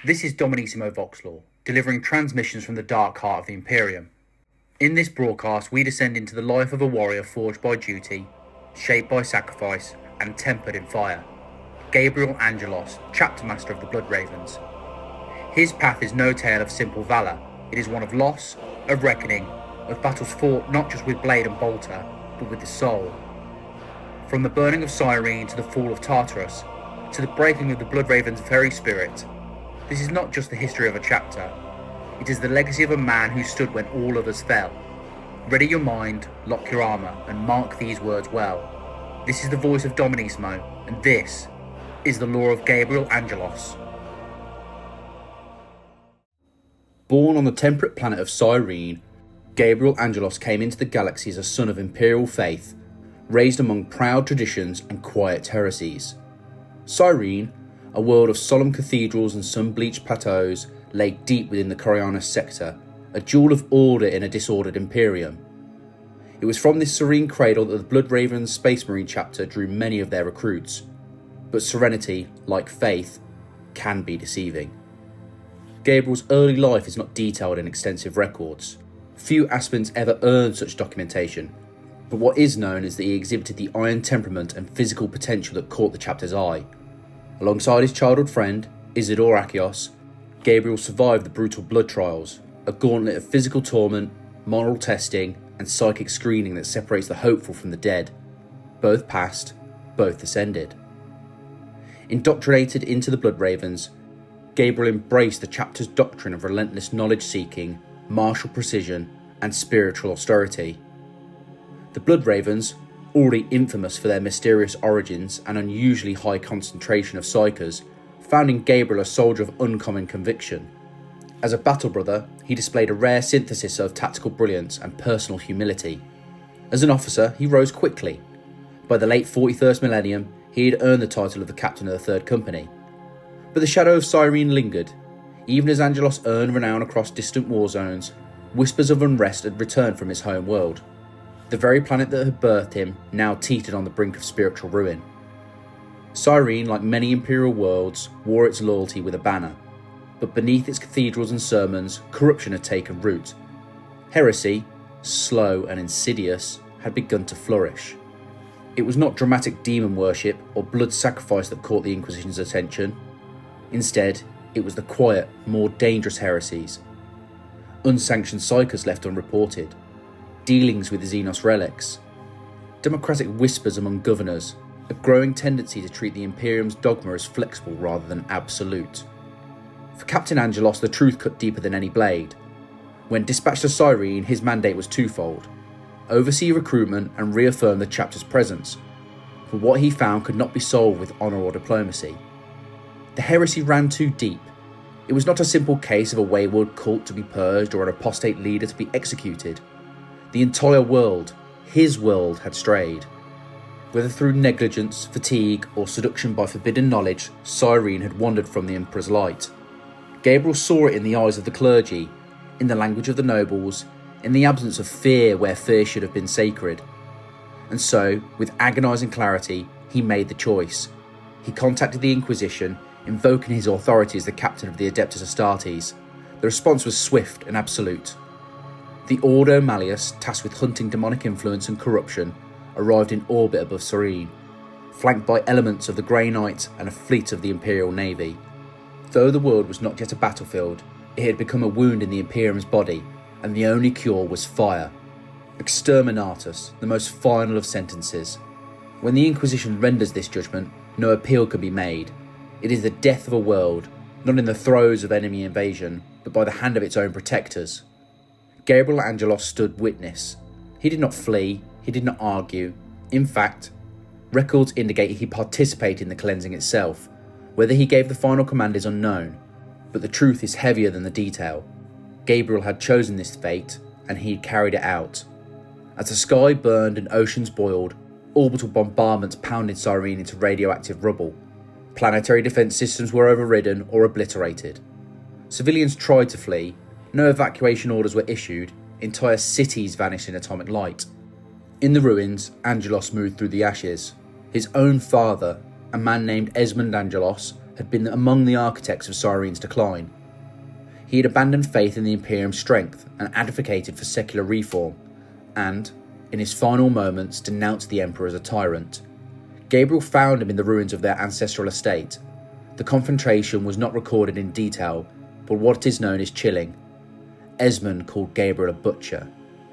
This is Dominissimo Voxlor, delivering transmissions from the dark heart of the Imperium. In this broadcast, we descend into the life of a warrior forged by duty, shaped by sacrifice, and tempered in fire. Gabriel Angelos, Chapter Master of the Blood Ravens. His path is no tale of simple valour. It is one of loss, of reckoning, of battles fought not just with blade and bolter, but with the soul. From the burning of Cyrene to the fall of Tartarus, to the breaking of the Blood Raven's very spirit, this is not just the history of a chapter, it is the legacy of a man who stood when all others fell. Ready your mind, lock your armour, and mark these words well. This is the voice of Dominissimo, and this is the lore of Gabriel Angelos. Born on the temperate planet of Cyrene, Gabriel Angelos came into the galaxy as a son of imperial faith, raised among proud traditions and quiet heresies. Cyrene, a world of solemn cathedrals and sun-bleached plateaus, lay deep within the Coriolis sector, a jewel of order in a disordered Imperium. It was from this serene cradle that the Blood Ravens Space Marine chapter drew many of their recruits. But serenity, like faith, can be deceiving. Gabriel's early life is not detailed in extensive records. Few aspirants ever earned such documentation, but what is known is that he exhibited the iron temperament and physical potential that caught the chapter's eye. Alongside his childhood friend, Isidore Achios, Gabriel survived the brutal blood trials, a gauntlet of physical torment, moral testing, and psychic screening that separates the hopeful from the dead. Both passed, both ascended. Indoctrinated into the Blood Ravens, Gabriel embraced the chapter's doctrine of relentless knowledge-seeking, martial precision, and spiritual austerity. The Blood Ravens, already infamous for their mysterious origins and unusually high concentration of psychers, found in Gabriel a soldier of uncommon conviction. As a battle brother, he displayed a rare synthesis of tactical brilliance and personal humility. As an officer, he rose quickly. By the late 41st millennium, he had earned the title of the captain of the 3rd Company. But the shadow of Cyrene lingered. Even as Angelos earned renown across distant war zones, whispers of unrest had returned from his home world. The very planet that had birthed him now teetered on the brink of spiritual ruin. Cyrene, like many imperial worlds, wore its loyalty with a banner, but beneath its cathedrals and sermons, corruption had taken root. Heresy, slow and insidious, had begun to flourish. It was not dramatic demon worship or blood sacrifice that caught the Inquisition's attention. Instead, it was the quiet, more dangerous heresies. Unsanctioned psychers left unreported, dealings with Xenos relics, democratic whispers among governors, a growing tendency to treat the Imperium's dogma as flexible rather than absolute. For Captain Angelos, the truth cut deeper than any blade. When dispatched to Cyrene, his mandate was twofold: oversee recruitment and reaffirm the chapter's presence, for what he found could not be solved with honour or diplomacy. The heresy ran too deep. It was not a simple case of a wayward cult to be purged or an apostate leader to be executed. The entire world, his world, had strayed. Whether through negligence, fatigue, or seduction by forbidden knowledge, Cyrene had wandered from the Emperor's light. Gabriel saw it in the eyes of the clergy, in the language of the nobles, in the absence of fear where fear should have been sacred. And so, with agonising clarity, he made the choice. He contacted the Inquisition, invoking his authority as the captain of the Adeptus Astartes. The response was swift and absolute. The Ordo Malleus, tasked with hunting demonic influence and corruption, arrived in orbit above Cyrene, flanked by elements of the Grey Knight and a fleet of the Imperial Navy. Though the world was not yet a battlefield, it had become a wound in the Imperium's body, and the only cure was fire. Exterminatus, the most final of sentences. When the Inquisition renders this judgment, no appeal can be made. It is the death of a world, not in the throes of enemy invasion, but by the hand of its own protectors. Gabriel Angelos stood witness. He did not flee, he did not argue. In fact, records indicate he participated in the cleansing itself. Whether he gave the final command is unknown, but the truth is heavier than the detail. Gabriel had chosen this fate, and he carried it out. As the sky burned and oceans boiled, orbital bombardments pounded Cyrene into radioactive rubble. Planetary defence systems were overridden or obliterated. Civilians tried to flee, no evacuation orders were issued, entire cities vanished in atomic light. In the ruins, Angelos moved through the ashes. His own father, a man named Esmond Angelos, had been among the architects of Cyrene's decline. He had abandoned faith in the Imperium's strength and advocated for secular reform, and, in his final moments, denounced the Emperor as a tyrant. Gabriel found him in the ruins of their ancestral estate. The confrontation was not recorded in detail, but what is known is chilling. Esmond called Gabriel a butcher,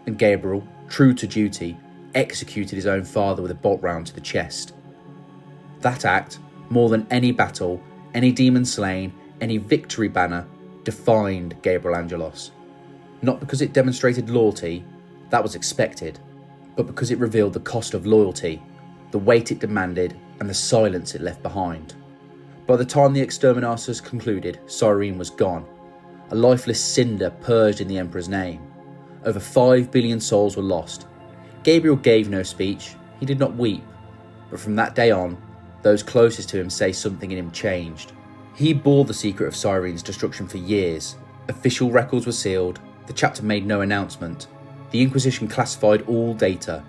and Gabriel, true to duty, executed his own father with a bolt round to the chest. That act, more than any battle, any demon slain, any victory banner, defined Gabriel Angelos. Not because it demonstrated loyalty, that was expected, but because it revealed the cost of loyalty, the weight it demanded, and the silence it left behind. By the time the exterminators concluded, Cyrene was gone, a lifeless cinder purged in the Emperor's name. Over 5 billion souls were lost. Gabriel gave no speech, he did not weep, but from that day on, those closest to him say something in him changed. He bore the secret of Cyrene's destruction for years. Official records were sealed, the chapter made no announcement. The Inquisition classified all data.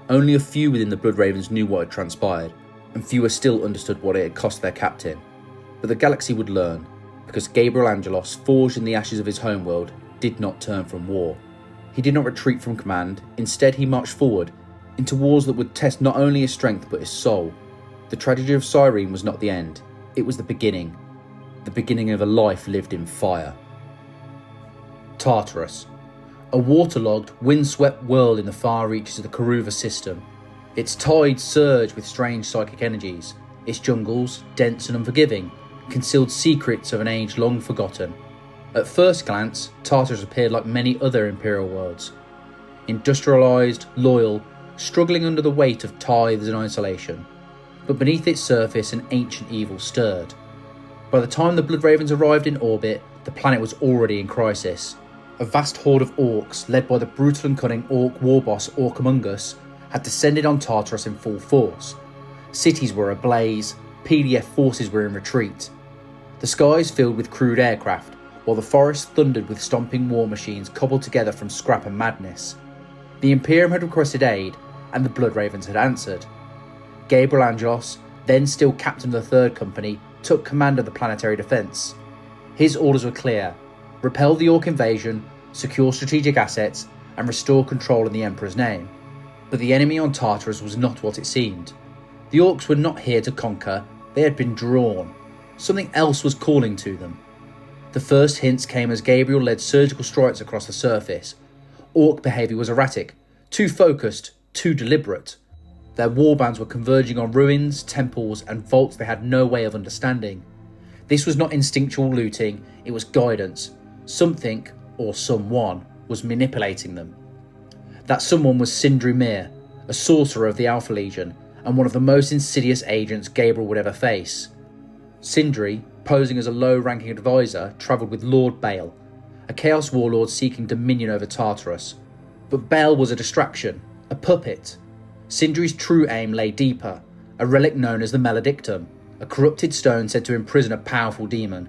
Only a few within the Bloodravens knew what had transpired, and fewer still understood what it had cost their captain. But the galaxy would learn, because Gabriel Angelos, forged in the ashes of his homeworld, did not turn from war. He did not retreat from command, instead he marched forward, into wars that would test not only his strength but his soul. The tragedy of Cyrene was not the end, it was the beginning of a life lived in fire. Tartarus, a waterlogged, windswept world in the far reaches of the Karuva system. Its tides surge with strange psychic energies, its jungles, dense and unforgiving, concealed secrets of an age long forgotten. At first glance, Tartarus appeared like many other Imperial worlds. Industrialised, loyal, struggling under the weight of tithes and isolation. But beneath its surface an ancient evil stirred. By the time the Bloodravens arrived in orbit, the planet was already in crisis. A vast horde of orcs, led by the brutal and cunning orc war boss Orcamungus, had descended on Tartarus in full force. Cities were ablaze, PDF forces were in retreat. The skies filled with crude aircraft, while the forest thundered with stomping war machines cobbled together from scrap and madness. The Imperium had requested aid, and the Bloodravens had answered. Gabriel Angelos, then still captain of the Third Company, took command of the planetary defence. His orders were clear: repel the Orc invasion, secure strategic assets, and restore control in the Emperor's name. But the enemy on Tartarus was not what it seemed. The Orcs were not here to conquer, they had been drawn. Something else was calling to them. The first hints came as Gabriel led surgical strikes across the surface. Orc behaviour was erratic, too focused, too deliberate. Their warbands were converging on ruins, temples, and vaults they had no way of understanding. This was not instinctual looting, it was guidance. Something, or someone, was manipulating them. That someone was Sindri Mir, a sorcerer of the Alpha Legion, and one of the most insidious agents Gabriel would ever face. Sindri, posing as a low-ranking advisor, travelled with Lord Bale, a Chaos warlord seeking dominion over Tartarus. But Bale was a distraction, a puppet. Sindri's true aim lay deeper, a relic known as the Maledictum, a corrupted stone said to imprison a powerful demon.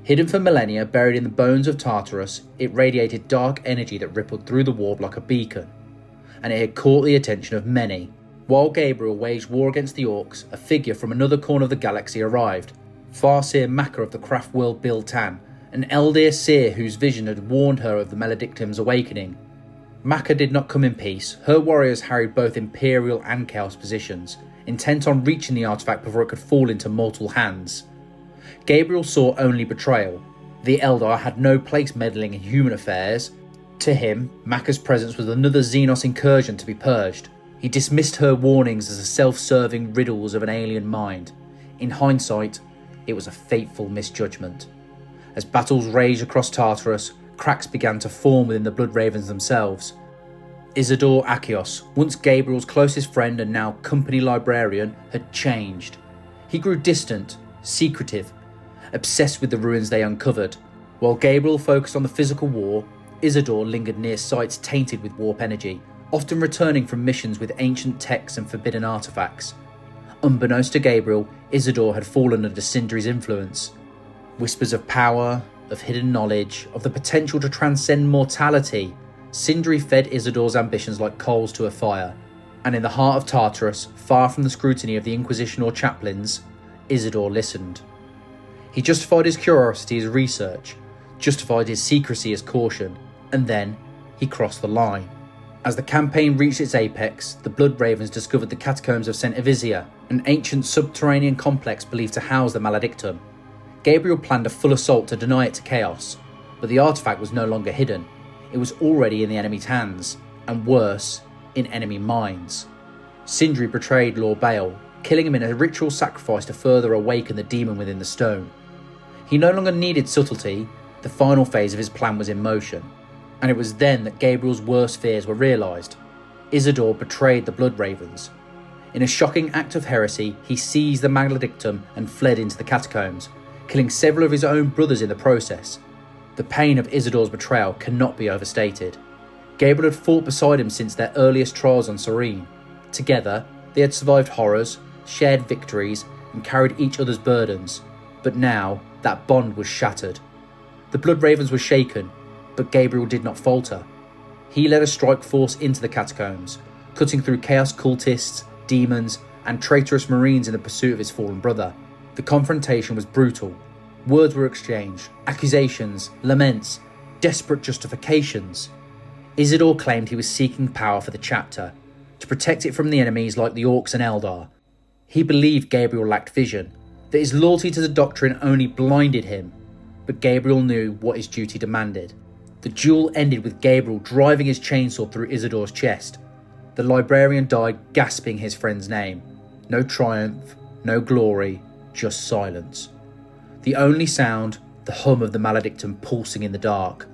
Hidden for millennia, buried in the bones of Tartarus, it radiated dark energy that rippled through the warp like a beacon, and it had caught the attention of many. While Gabriel waged war against the Orcs, a figure from another corner of the galaxy arrived. Farseer Maka of the craft world Biltan, an Eldir seer whose vision had warned her of the Maledictum's awakening. Maka did not come in peace. Her warriors harried both Imperial and Chaos positions, intent on reaching the artifact before it could fall into mortal hands. Gabriel saw only betrayal. The Eldar had no place meddling in human affairs. To him, Maka's presence was another Xenos incursion to be purged. He dismissed her warnings as the self-serving riddles of an alien mind. In hindsight, it was a fateful misjudgment. As battles raged across Tartarus, cracks began to form within the Bloodravens themselves. Isidore Achios, once Gabriel's closest friend and now company librarian, had changed. He grew distant, secretive, obsessed with the ruins they uncovered. While Gabriel focused on the physical war, Isidore lingered near sites tainted with warp energy, often returning from missions with ancient texts and forbidden artifacts. Unbeknownst to Gabriel, Isidore had fallen under Sindri's influence. Whispers of power, of hidden knowledge, of the potential to transcend mortality. Sindri fed Isidore's ambitions like coals to a fire, and in the heart of Tartarus, far from the scrutiny of the Inquisition or chaplains, Isidore listened. He justified his curiosity as research, justified his secrecy as caution, and then he crossed the line. As the campaign reached its apex, the Blood Ravens discovered the catacombs of St. Evisia, an ancient subterranean complex believed to house the maledictum. Gabriel planned a full assault to deny it to Chaos, but the artifact was no longer hidden. It was already in the enemy's hands, and worse, in enemy minds. Sindri betrayed Lord Baal, killing him in a ritual sacrifice to further awaken the demon within the stone. He no longer needed subtlety, the final phase of his plan was in motion, and it was then that Gabriel's worst fears were realised. Isidore betrayed the Blood Ravens. In a shocking act of heresy, he seized the maledictum and fled into the catacombs, killing several of his own brothers in the process. The pain of Isidore's betrayal cannot be overstated. Gabriel had fought beside him since their earliest trials on Cyrene. Together, they had survived horrors, shared victories, and carried each other's burdens. But now, that bond was shattered. The Blood Ravens were shaken, but Gabriel did not falter. He led a strike force into the catacombs, cutting through chaos cultists, demons, and traitorous marines in the pursuit of his fallen brother. The confrontation was brutal. Words were exchanged, accusations, laments, desperate justifications. Isidore claimed he was seeking power for the chapter, to protect it from the enemies like the Orcs and Eldar. He believed Gabriel lacked vision, that his loyalty to the doctrine only blinded him, but Gabriel knew what his duty demanded. The duel ended with Gabriel driving his chainsaw through Isidore's chest. The librarian died gasping his friend's name. No triumph, no glory, just silence. The only sound, the hum of the maledictum pulsing in the dark.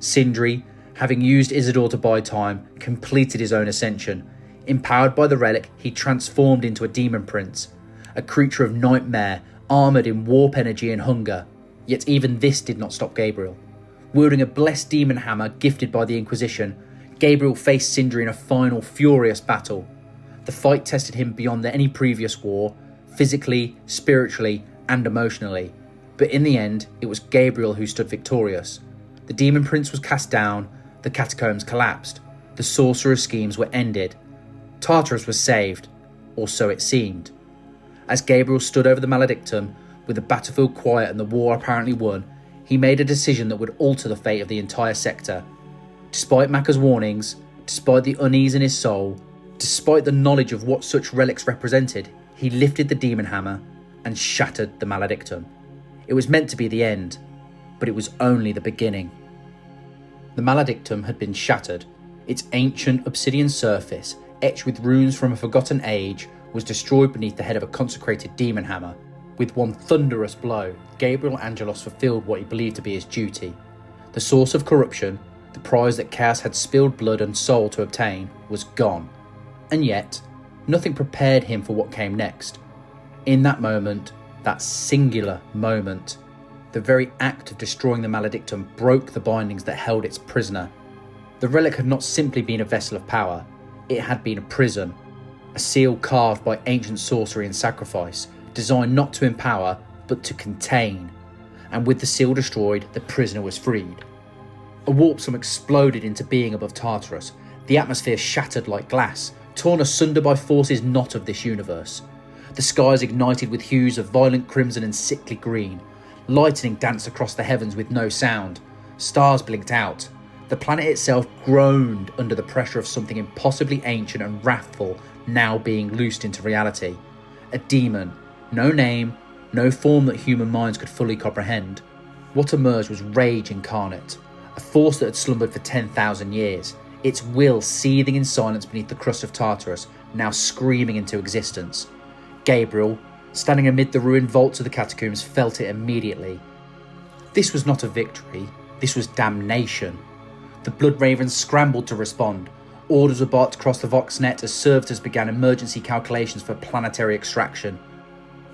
Sindri, having used Isidore to buy time, completed his own ascension. Empowered by the relic, he transformed into a demon prince, a creature of nightmare, armoured in warp energy and hunger. Yet even this did not stop Gabriel. Wielding a blessed demon hammer gifted by the Inquisition, Gabriel faced Sindri in a final furious battle. The fight tested him beyond any previous war, physically, spiritually, and emotionally. But in the end, it was Gabriel who stood victorious. The demon prince was cast down, the catacombs collapsed, the sorcerer's schemes were ended. Tartarus was saved, or so it seemed. As Gabriel stood over the maledictum, with the battlefield quiet and the war apparently won, he made a decision that would alter the fate of the entire sector. Despite Macca's warnings, despite the unease in his soul, despite the knowledge of what such relics represented, he lifted the demon hammer and shattered the maledictum. It was meant to be the end, but it was only the beginning. The maledictum had been shattered. Its ancient obsidian surface, etched with runes from a forgotten age, was destroyed beneath the head of a consecrated demon hammer. With one thunderous blow, Gabriel Angelos fulfilled what he believed to be his duty. The source of corruption, the prize that Chaos had spilled blood and soul to obtain, was gone. And yet, nothing prepared him for what came next. In that moment, that singular moment, the very act of destroying the maledictum broke the bindings that held its prisoner. The relic had not simply been a vessel of power, it had been a prison, a seal carved by ancient sorcery and sacrifice, designed not to empower, but to contain. And with the seal destroyed, the prisoner was freed. A warp storm exploded into being above Tartarus, the atmosphere shattered like glass, torn asunder by forces not of this universe. The skies ignited with hues of violent crimson and sickly green. Lightning danced across the heavens with no sound. Stars blinked out. The planet itself groaned under the pressure of something impossibly ancient and wrathful now being loosed into reality. A demon, no name, no form that human minds could fully comprehend. What emerged was rage incarnate, a force that had slumbered for 10,000 years, its will seething in silence beneath the crust of Tartarus, now screaming into existence. Gabriel, standing amid the ruined vaults of the catacombs, felt it immediately. This was not a victory, this was damnation. The Blood Ravens scrambled to respond. Orders were barked across the Voxnet as servitors began emergency calculations for planetary extraction.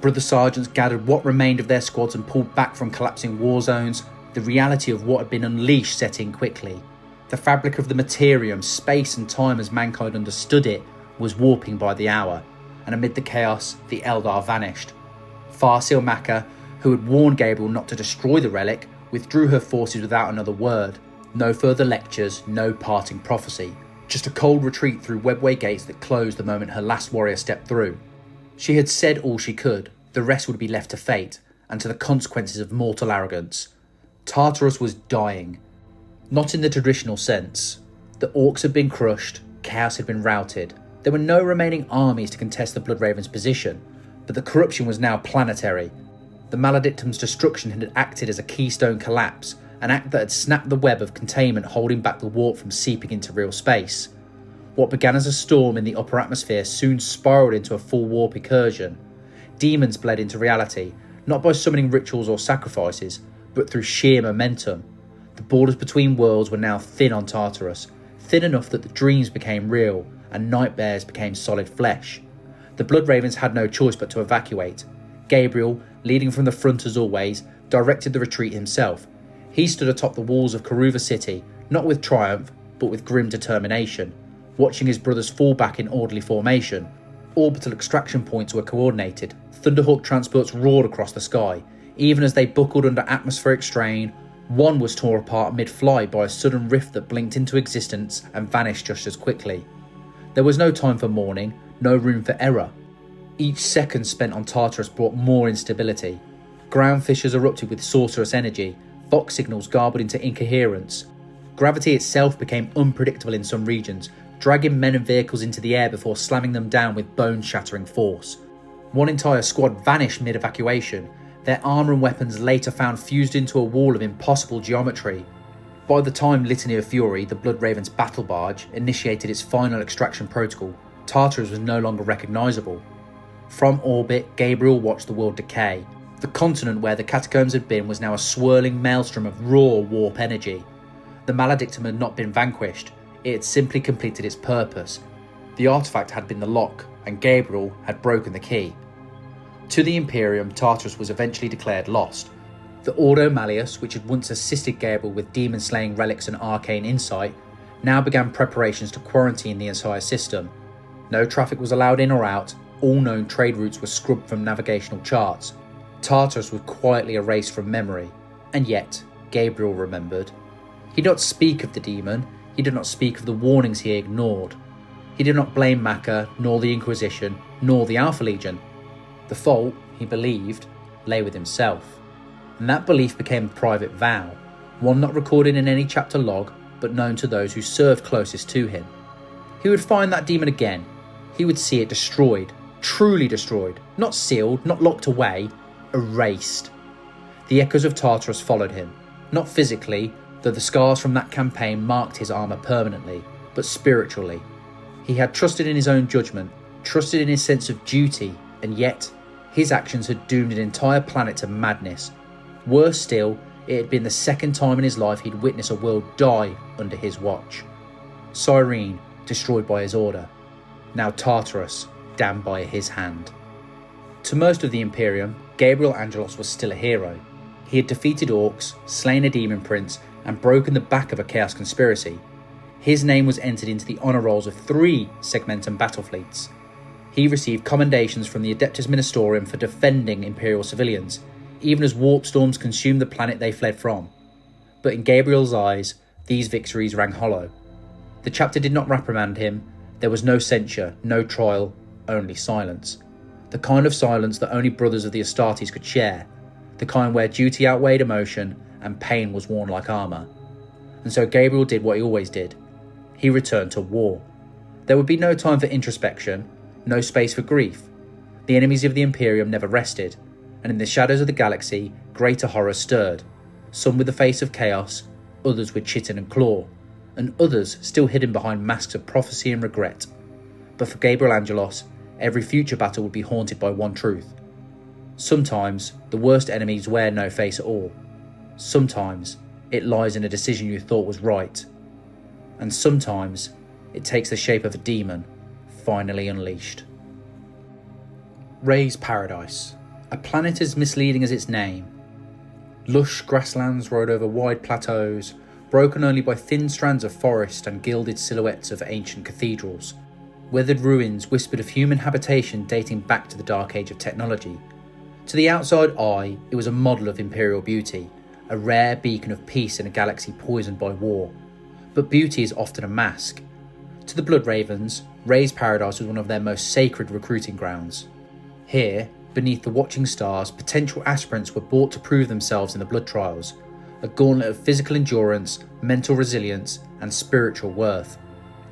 Brother sergeants gathered what remained of their squads and pulled back from collapsing war zones. The reality of what had been unleashed set in quickly. The fabric of the materium, space and time as mankind understood it, was warping by the hour, and amid the chaos, the Eldar vanished. Farsil Makkah, who had warned Gabriel not to destroy the relic, withdrew her forces without another word. No further lectures, no parting prophecy. Just a cold retreat through webway gates that closed the moment her last warrior stepped through. She had said all she could, the rest would be left to fate, and to the consequences of mortal arrogance. Tartarus was dying. Not in the traditional sense. The orcs had been crushed, chaos had been routed. There were no remaining armies to contest the Bloodraven's position, but the corruption was now planetary. The Maledictum's destruction had acted as a keystone collapse, an act that had snapped the web of containment holding back the warp from seeping into real space. What began as a storm in the upper atmosphere soon spiralled into a full warp incursion. Demons bled into reality, not by summoning rituals or sacrifices, but through sheer momentum. The borders between worlds were now thin on Tartarus, thin enough that the dreams became real and nightmares became solid flesh. The Bloodravens had no choice but to evacuate. Gabriel, leading from the front as always, directed the retreat himself. He stood atop the walls of Karuva City, not with triumph, but with grim determination, watching his brothers fall back in orderly formation. Orbital extraction points were coordinated. Thunderhawk transports roared across the sky. Even as they buckled under atmospheric strain, one was torn apart mid-flight by a sudden rift that blinked into existence and vanished just as quickly. There was no time for mourning, no room for error. Each second spent on Tartarus brought more instability. Ground fissures erupted with sorcerous energy, vox signals garbled into incoherence. Gravity itself became unpredictable in some regions, dragging men and vehicles into the air before slamming them down with bone-shattering force. One entire squad vanished mid-evacuation, their armour and weapons later found fused into a wall of impossible geometry. By the time Litany of Fury, the Bloodraven's battle barge, initiated its final extraction protocol, Tartarus was no longer recognisable. From orbit, Gabriel watched the world decay. The continent where the catacombs had been was now a swirling maelstrom of raw warp energy. The Maledictum had not been vanquished, it had simply completed its purpose. The artefact had been the lock, and Gabriel had broken the key. To the Imperium, Tartarus was eventually declared lost. The Ordo Malleus, which had once assisted Gabriel with demon-slaying relics and arcane insight, now began preparations to quarantine the entire system. No traffic was allowed in or out, all known trade routes were scrubbed from navigational charts. Tartarus was quietly erased from memory, and yet Gabriel remembered. He did not speak of the demon, he did not speak of the warnings he ignored. He did not blame Maka, nor the Inquisition, nor the Alpha Legion. The fault, he believed, lay with himself. And that belief became a private vow, one not recorded in any chapter log, but known to those who served closest to him. He would find that demon again. He would see it destroyed, truly destroyed, not sealed, not locked away, erased. The echoes of Tartarus followed him, not physically, though the scars from that campaign marked his armour permanently, but spiritually. He had trusted in his own judgment, trusted in his sense of duty, and yet his actions had doomed an entire planet to madness. Worse still, it had been the second time in his life he'd witnessed a world die under his watch. Cyrene, destroyed by his order. Now Tartarus, damned by his hand. To most of the Imperium, Gabriel Angelos was still a hero. He had defeated orcs, slain a demon prince, and broken the back of a chaos conspiracy. His name was entered into the honour rolls of 3 Segmentum battle fleets. He received commendations from the Adeptus Ministerium for defending Imperial civilians, even as warp storms consumed the planet they fled from. But in Gabriel's eyes, these victories rang hollow. The chapter did not reprimand him. There was no censure, no trial, only silence. The kind of silence that only brothers of the Astartes could share. The kind where duty outweighed emotion and pain was worn like armour. And so Gabriel did what he always did. He returned to war. There would be no time for introspection, no space for grief. The enemies of the Imperium never rested, and in the shadows of the galaxy, greater horrors stirred, some with the face of chaos, others with chitin and claw, and others still hidden behind masks of prophecy and regret. But for Gabriel Angelos, every future battle would be haunted by one truth. Sometimes, the worst enemies wear no face at all. Sometimes, it lies in a decision you thought was right. And sometimes, it takes the shape of a demon, finally unleashed. Ray's Paradise, a planet as misleading as its name. Lush grasslands rode over wide plateaus, broken only by thin strands of forest and gilded silhouettes of ancient cathedrals. Weathered ruins whispered of human habitation dating back to the dark age of technology. To the outside eye, it was a model of imperial beauty, a rare beacon of peace in a galaxy poisoned by war. But beauty is often a mask. To the Bloodravens, Ray's Paradise was one of their most sacred recruiting grounds. Here, beneath the watching stars, potential aspirants were brought to prove themselves in the blood trials, a gauntlet of physical endurance, mental resilience, and spiritual worth.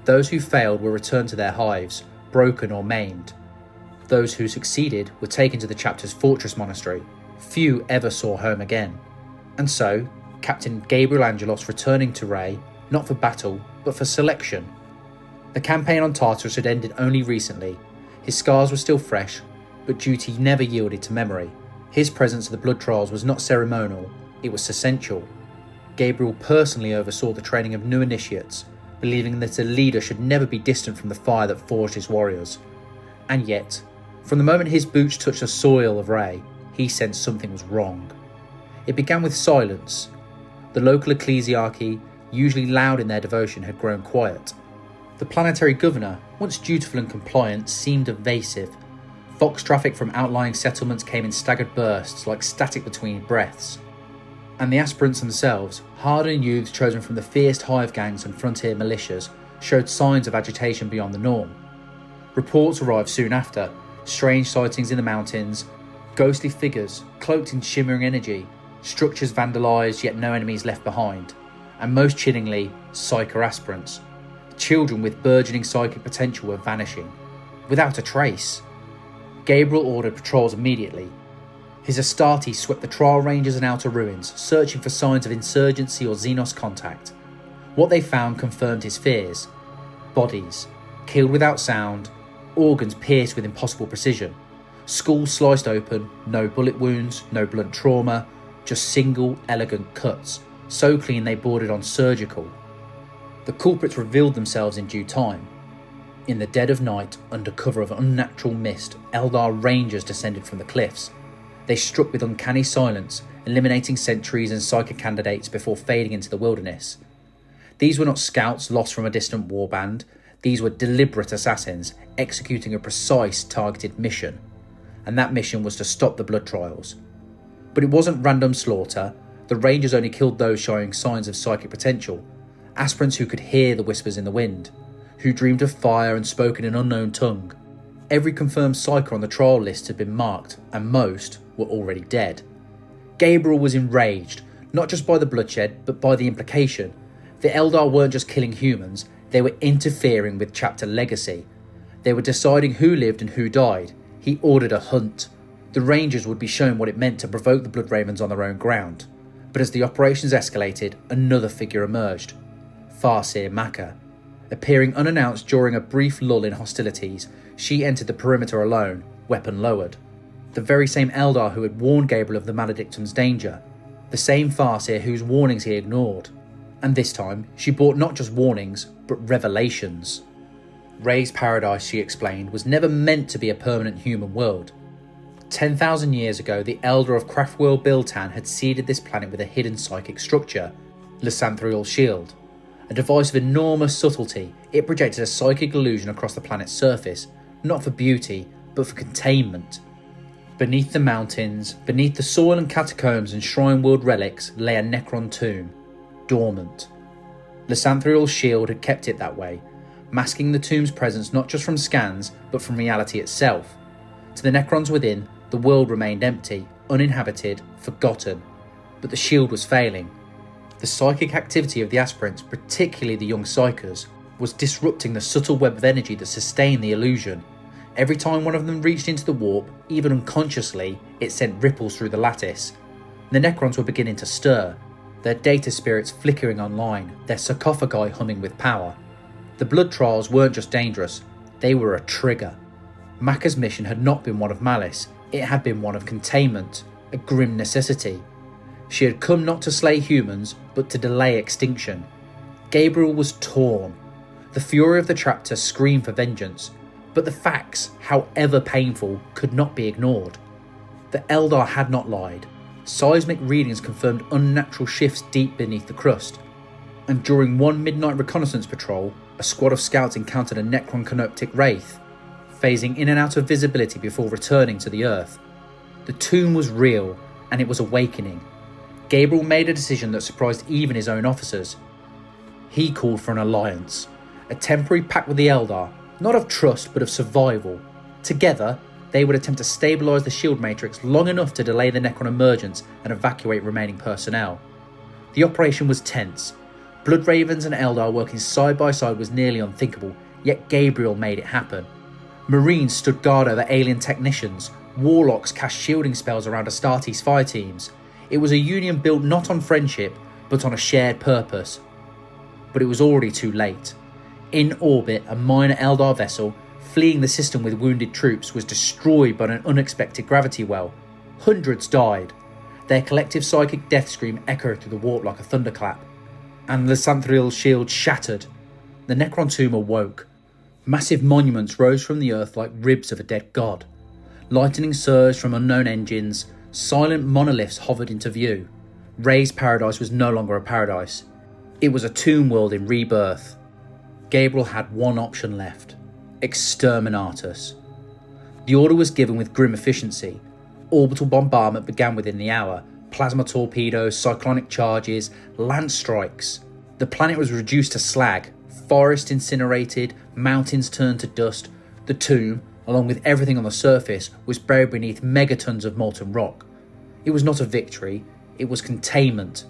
Those who failed were returned to their hives, broken or maimed. Those who succeeded were taken to the chapter's fortress monastery. Few ever saw home again. And so, Captain Gabriel Angelos returning to Ray, not for battle, but for selection. The campaign on Tartarus had ended only recently. His scars were still fresh, but duty never yielded to memory. His presence at the blood trials was not ceremonial, it was essential. Gabriel personally oversaw the training of new initiates, believing that a leader should never be distant from the fire that forged his warriors. And yet, from the moment his boots touched the soil of Ray, he sensed something was wrong. It began with silence. The local ecclesiarchy, usually loud in their devotion, had grown quiet. The planetary governor, once dutiful and compliant, seemed evasive. Fox traffic from outlying settlements came in staggered bursts, like static between breaths. And the aspirants themselves, hardened youths chosen from the fierce hive gangs and frontier militias, showed signs of agitation beyond the norm. Reports arrived soon after, strange sightings in the mountains, ghostly figures cloaked in shimmering energy, structures vandalised yet no enemies left behind, and most chillingly, psyker aspirants. Children with burgeoning psychic potential were vanishing, without a trace. Gabriel ordered patrols immediately. His Astartes swept the trial ranges and outer ruins, searching for signs of insurgency or Xenos contact. What they found confirmed his fears. Bodies, killed without sound, organs pierced with impossible precision, skulls sliced open, no bullet wounds, no blunt trauma, just single, elegant cuts, so clean they bordered on surgical. The culprits revealed themselves in due time. In the dead of night, under cover of unnatural mist, Eldar rangers descended from the cliffs. They struck with uncanny silence, eliminating sentries and psychic candidates before fading into the wilderness. These were not scouts lost from a distant warband. These were deliberate assassins, executing a precise, targeted mission. And that mission was to stop the blood trials. But it wasn't random slaughter. The Rangers only killed those showing signs of psychic potential. Aspirants who could hear the whispers in the wind, who dreamed of fire and spoke in an unknown tongue. Every confirmed psyker on the trial list had been marked, and most were already dead. Gabriel was enraged, not just by the bloodshed, but by the implication. The Eldar weren't just killing humans, they were interfering with chapter legacy. They were deciding who lived and who died. He ordered a hunt. The Rangers would be shown what it meant to provoke the Blood Ravens on their own ground. But as the operations escalated, another figure emerged. Farseer Maka. Appearing unannounced during a brief lull in hostilities, she entered the perimeter alone, weapon lowered. The very same Eldar who had warned Gabriel of the Maledictum's danger. The same Farseer whose warnings he ignored. And this time, she brought not just warnings, but revelations. Ray's paradise, she explained, was never meant to be a permanent human world. 10,000 years ago, the Elder of Craftworld Biltan had seeded this planet with a hidden psychic structure, Lysanthrion's Shield. A device of enormous subtlety, it projected a psychic illusion across the planet's surface, not for beauty, but for containment. Beneath the mountains, beneath the soil and catacombs and shrine world relics, lay a Necron tomb, dormant. Lysanthrion's Shield had kept it that way, masking the tomb's presence not just from scans, but from reality itself. To the Necrons within, the world remained empty, uninhabited, forgotten. But the shield was failing. The psychic activity of the aspirants, particularly the young psychers, was disrupting the subtle web of energy that sustained the illusion. Every time one of them reached into the warp, even unconsciously, it sent ripples through the lattice. The Necrons were beginning to stir, their data spirits flickering online, their sarcophagi humming with power. The blood trials weren't just dangerous, they were a trigger. Maka's mission had not been one of malice, it had been one of containment, a grim necessity. She had come not to slay humans, but to delay extinction. Gabriel was torn. The fury of the chapter screamed for vengeance, but the facts, however painful, could not be ignored. The Eldar had not lied. Seismic readings confirmed unnatural shifts deep beneath the crust. And during one midnight reconnaissance patrol, a squad of scouts encountered a Necron canoptic wraith, phasing in and out of visibility before returning to the Earth. The tomb was real, and it was awakening. Gabriel made a decision that surprised even his own officers. He called for an alliance, a temporary pact with the Eldar, not of trust but of survival. Together, they would attempt to stabilise the shield matrix long enough to delay the Necron emergence and evacuate remaining personnel. The operation was tense. Blood Ravens and Eldar working side by side was nearly unthinkable, yet Gabriel made it happen. Marines stood guard over alien technicians, Warlocks cast shielding spells around Astartes fire teams. It was a union built not on friendship, but on a shared purpose. But it was already too late. In orbit, a minor Eldar vessel, fleeing the system with wounded troops, was destroyed by an unexpected gravity well. Hundreds died. Their collective psychic death scream echoed through the warp like a thunderclap. And the Lysanthril shield shattered. The Necron tomb awoke. Massive monuments rose from the earth like ribs of a dead god. Lightning surged from unknown engines. Silent monoliths hovered into view. Ray's paradise was no longer a paradise. It was a tomb world in rebirth. Gabriel had one option left: Exterminatus. The order was given with grim efficiency. Orbital bombardment began within the hour. Plasma torpedoes, cyclonic charges, lance strikes. The planet was reduced to slag. Forest incinerated, mountains turned to dust. The tomb, along with everything on the surface, was buried beneath megatons of molten rock. It was not a victory, it was containment.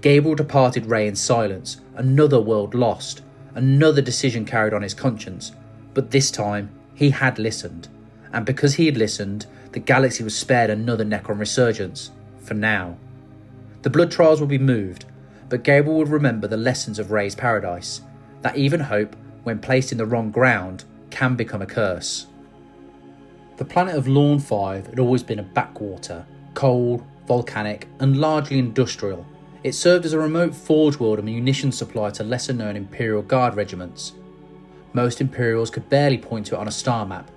Gabriel departed Ray in silence, another world lost, another decision carried on his conscience. But this time, he had listened. And because he had listened, the galaxy was spared another Necron resurgence. For now. The blood trials would be moved, but Gabriel would remember the lessons of Ray's paradise, that even hope, when placed in the wrong ground, can become a curse. The planet of Lorn V had always been a backwater, cold, volcanic, and largely industrial. It served as a remote forge world and munitions supplier to lesser-known Imperial Guard regiments. Most Imperials could barely point to it on a star map,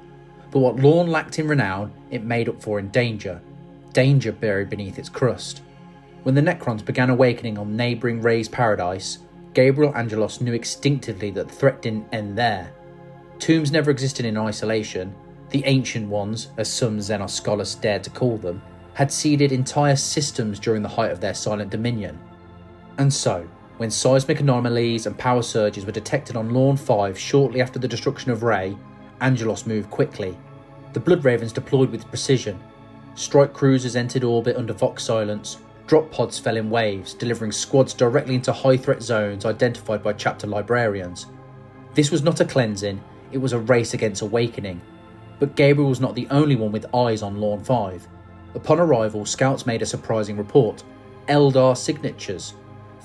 but what Lorn lacked in renown, it made up for in danger. Danger buried beneath its crust. When the Necrons began awakening on neighbouring Ray's paradise, Gabriel Angelos knew instinctively that the threat didn't end there. Tombs never existed in isolation. The Ancient Ones, as some Xenos scholars dared to call them, had seeded entire systems during the height of their silent dominion. And so, when seismic anomalies and power surges were detected on Lorn V shortly after the destruction of Ray, Angelos moved quickly. The Blood Ravens deployed with precision. Strike cruisers entered orbit under Vox silence. Drop pods fell in waves, delivering squads directly into high-threat zones identified by chapter librarians. This was not a cleansing, it was a race against awakening. But Gabriel was not the only one with eyes on Lorn V. Upon arrival, scouts made a surprising report. Eldar signatures.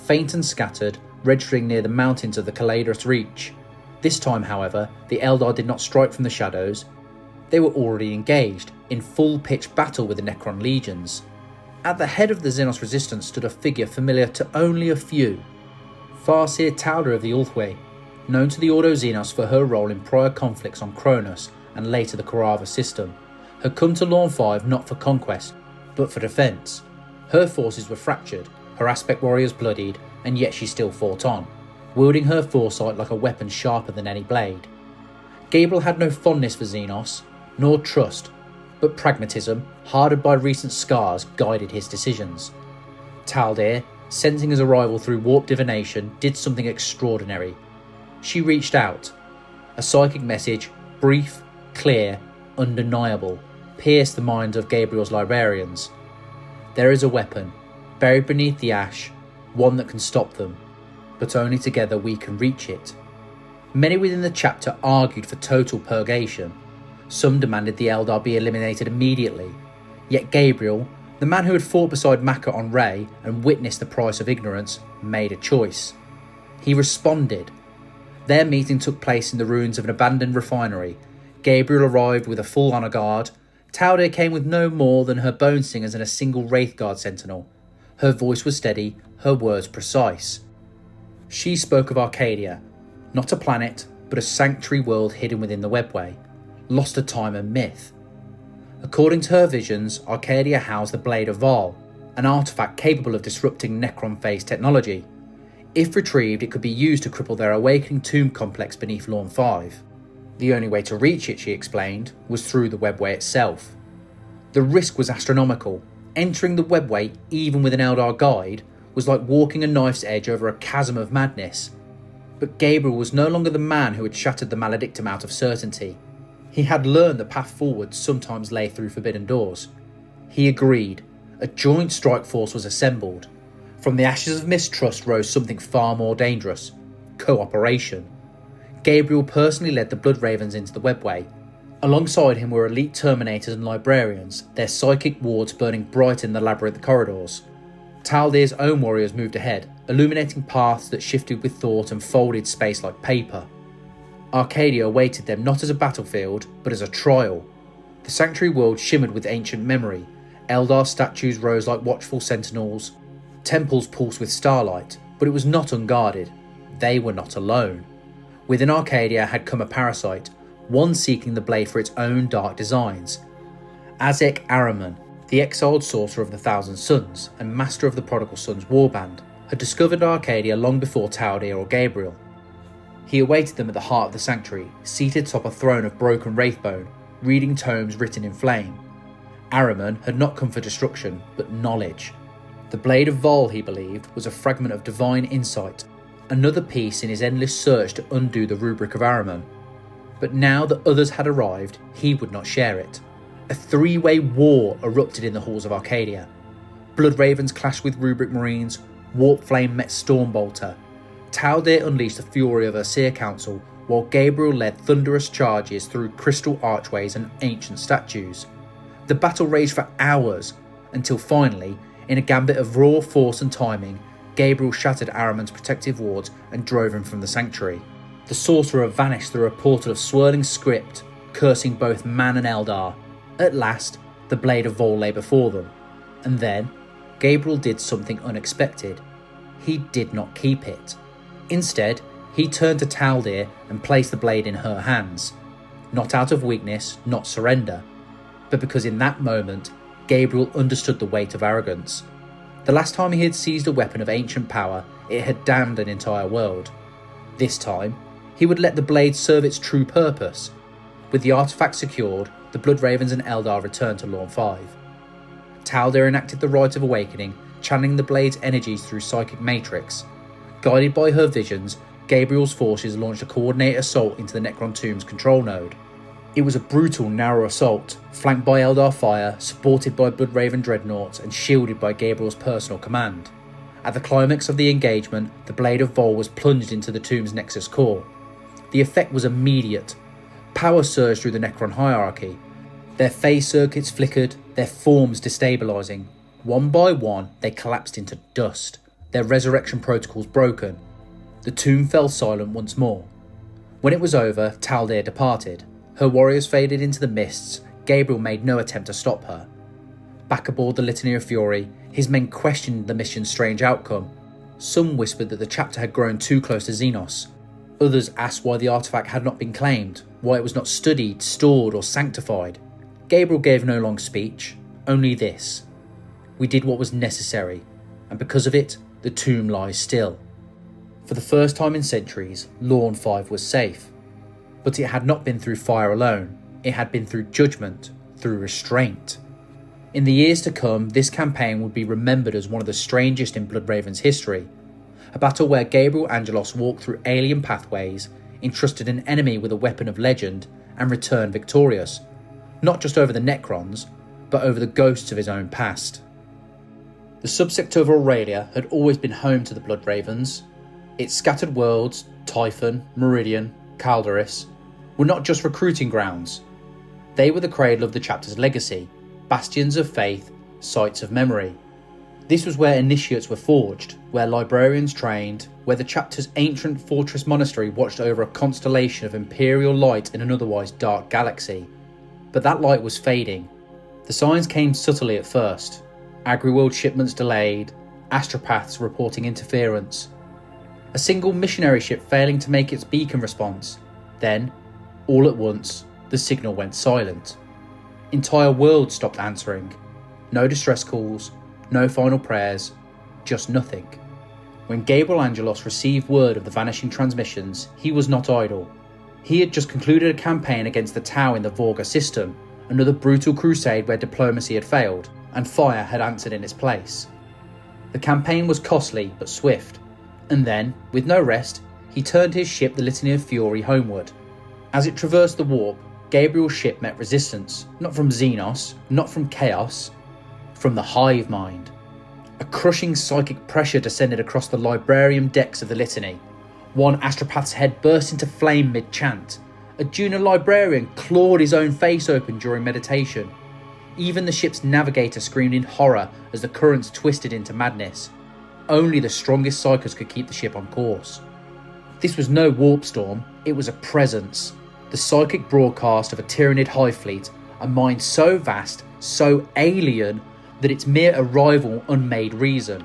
Faint and scattered, registering near the mountains of the Caladus Reach. This time, however, the Eldar did not strike from the shadows. They were already engaged, in full-pitch battle with the Necron legions. At the head of the Xenos resistance stood a figure familiar to only a few. Farseer Tauda of the Ulthwé, known to the Ordo Xenos for her role in prior conflicts on Kronos and later the Korava system, had come to Lorn V not for conquest, but for defence. Her forces were fractured, her aspect warriors bloodied, and yet she still fought on, wielding her foresight like a weapon sharper than any blade. Gabriel had no fondness for Xenos, nor trust, but pragmatism, hardened by recent scars, guided his decisions. Taldir, sensing his arrival through warp divination, did something extraordinary. She reached out. A psychic message, brief, clear, undeniable, pierced the minds of Gabriel's librarians. There is a weapon, buried beneath the ash, one that can stop them, but only together we can reach it. Many within the chapter argued for total purgation. Some demanded the Eldar be eliminated immediately. Yet Gabriel, the man who had fought beside Maka on Ray and witnessed the price of ignorance, made a choice. He responded. Their meeting took place in the ruins of an abandoned refinery. Gabriel arrived with a full honour guard. Taudir came with no more than her bone singers and a single Wraith Guard sentinel. Her voice was steady, her words precise. She spoke of Arcadia, not a planet, but a sanctuary world hidden within the webway, lost to time and myth. According to her visions, Arcadia housed the Blade of Val, an artifact capable of disrupting Necron phase technology. If retrieved, it could be used to cripple their awakening tomb complex beneath Lorn V. The only way to reach it, she explained, was through the webway itself. The risk was astronomical. Entering the webway, even with an Eldar guide, was like walking a knife's edge over a chasm of madness. But Gabriel was no longer the man who had shattered the maledictum out of certainty. He had learned the path forward sometimes lay through forbidden doors. He agreed. A joint strike force was assembled. From the ashes of mistrust rose something far more dangerous: cooperation. Gabriel personally led the Blood Ravens into the webway. Alongside him were elite Terminators and Librarians, their psychic wards burning bright in the labyrinth corridors. Taldir's own warriors moved ahead, illuminating paths that shifted with thought and folded space like paper. Arcadia awaited them not as a battlefield, but as a trial. The sanctuary world shimmered with ancient memory. Eldar statues rose like watchful sentinels. Temples pulsed with starlight, but it was not unguarded. They were not alone. Within Arcadia had come a parasite, one seeking the blade for its own dark designs. Azek Araman, the exiled sorcerer of the Thousand Suns and master of the Prodigal Sons warband, had discovered Arcadia long before Taldir or Gabriel. He awaited them at the heart of the sanctuary, seated atop a throne of broken wraithbone, reading tomes written in flame. Araman had not come for destruction, but knowledge. The Blade of Vol, he believed, was a fragment of divine insight, another piece in his endless search to undo the rubric of Araman. But now that others had arrived, he would not share it. A three-way war erupted in the halls of Arcadia. Blood Ravens clashed with Rubric Marines, Warp Flame met Stormbolter. Taldir unleashed the fury of her Seer Council, while Gabriel led thunderous charges through crystal archways and ancient statues. The battle raged for hours, until finally, in a gambit of raw force and timing, Gabriel shattered Araman's protective wards and drove him from the sanctuary. The sorcerer vanished through a portal of swirling script, cursing both man and Eldar. At last, the Blade of Vol lay before them. And then, Gabriel did something unexpected. He did not keep it. Instead, he turned to Taldir and placed the blade in her hands. Not out of weakness, not surrender, but because in that moment, Gabriel understood the weight of arrogance. The last time he had seized a weapon of ancient power, it had damned an entire world. This time, he would let the blade serve its true purpose. With the artifact secured, the Blood Ravens and Eldar returned to Lorn V. Taldir enacted the Rite of Awakening, channeling the blade's energies through Psychic Matrix. Guided by her visions, Gabriel's forces launched a coordinated assault into the Necron Tomb's control node. It was a brutal, narrow assault, flanked by Eldar fire, supported by Blood Raven dreadnoughts, and shielded by Gabriel's personal command. At the climax of the engagement, the Blade of Vol was plunged into the tomb's nexus core. The effect was immediate. Power surged through the Necron hierarchy. Their phase circuits flickered, their forms destabilising. One by one, they collapsed into dust, their resurrection protocols broken. The tomb fell silent once more. When it was over, Taldir departed. Her warriors faded into the mists. Gabriel made no attempt to stop her. Back aboard the Litany of Fury, his men questioned the mission's strange outcome. Some whispered that the chapter had grown too close to Xenos. Others asked why the artifact had not been claimed, why it was not studied, stored, or sanctified. Gabriel gave no long speech, only this: "We did what was necessary, and because of it, the tomb lies still." For the first time in centuries, Lorn V was safe. But it had not been through fire alone, it had been through judgment, through restraint. In the years to come, this campaign would be remembered as one of the strangest in Blood Raven's history. A battle where Gabriel Angelos walked through alien pathways, entrusted an enemy with a weapon of legend, and returned victorious, not just over the Necrons, but over the ghosts of his own past. The subsector of Aurelia had always been home to the Blood Ravens. Its scattered worlds, Typhon, Meridian, Calderis, were not just recruiting grounds. They were the cradle of the chapter's legacy, bastions of faith, sites of memory. This was where initiates were forged, where librarians trained, where the chapter's ancient fortress monastery watched over a constellation of imperial light in an otherwise dark galaxy. But that light was fading. The signs came subtly at first. Agri-world shipments delayed, astropaths reporting interference, a single missionary ship failing to make its beacon response. Then, all at once, the signal went silent. Entire worlds stopped answering. No distress calls, no final prayers, just nothing. When Gabriel Angelos received word of the vanishing transmissions, he was not idle. He had just concluded a campaign against the Tau in the Vorga system, another brutal crusade where diplomacy had failed, and fire had answered in its place. The campaign was costly but swift, and then, with no rest, he turned his ship, the Litany of Fury, homeward. As it traversed the warp, Gabriel's ship met resistance, not from Xenos, not from Chaos, from the Hive Mind. A crushing psychic pressure descended across the librarium decks of the Litany. One astropath's head burst into flame mid-chant. A junior librarian clawed his own face open during meditation. Even the ship's navigator screamed in horror as the currents twisted into madness. Only the strongest psychers could keep the ship on course. This was no warp storm, it was a presence. The psychic broadcast of a Tyranid Hive Fleet, a mind so vast, so alien, that its mere arrival unmade reason.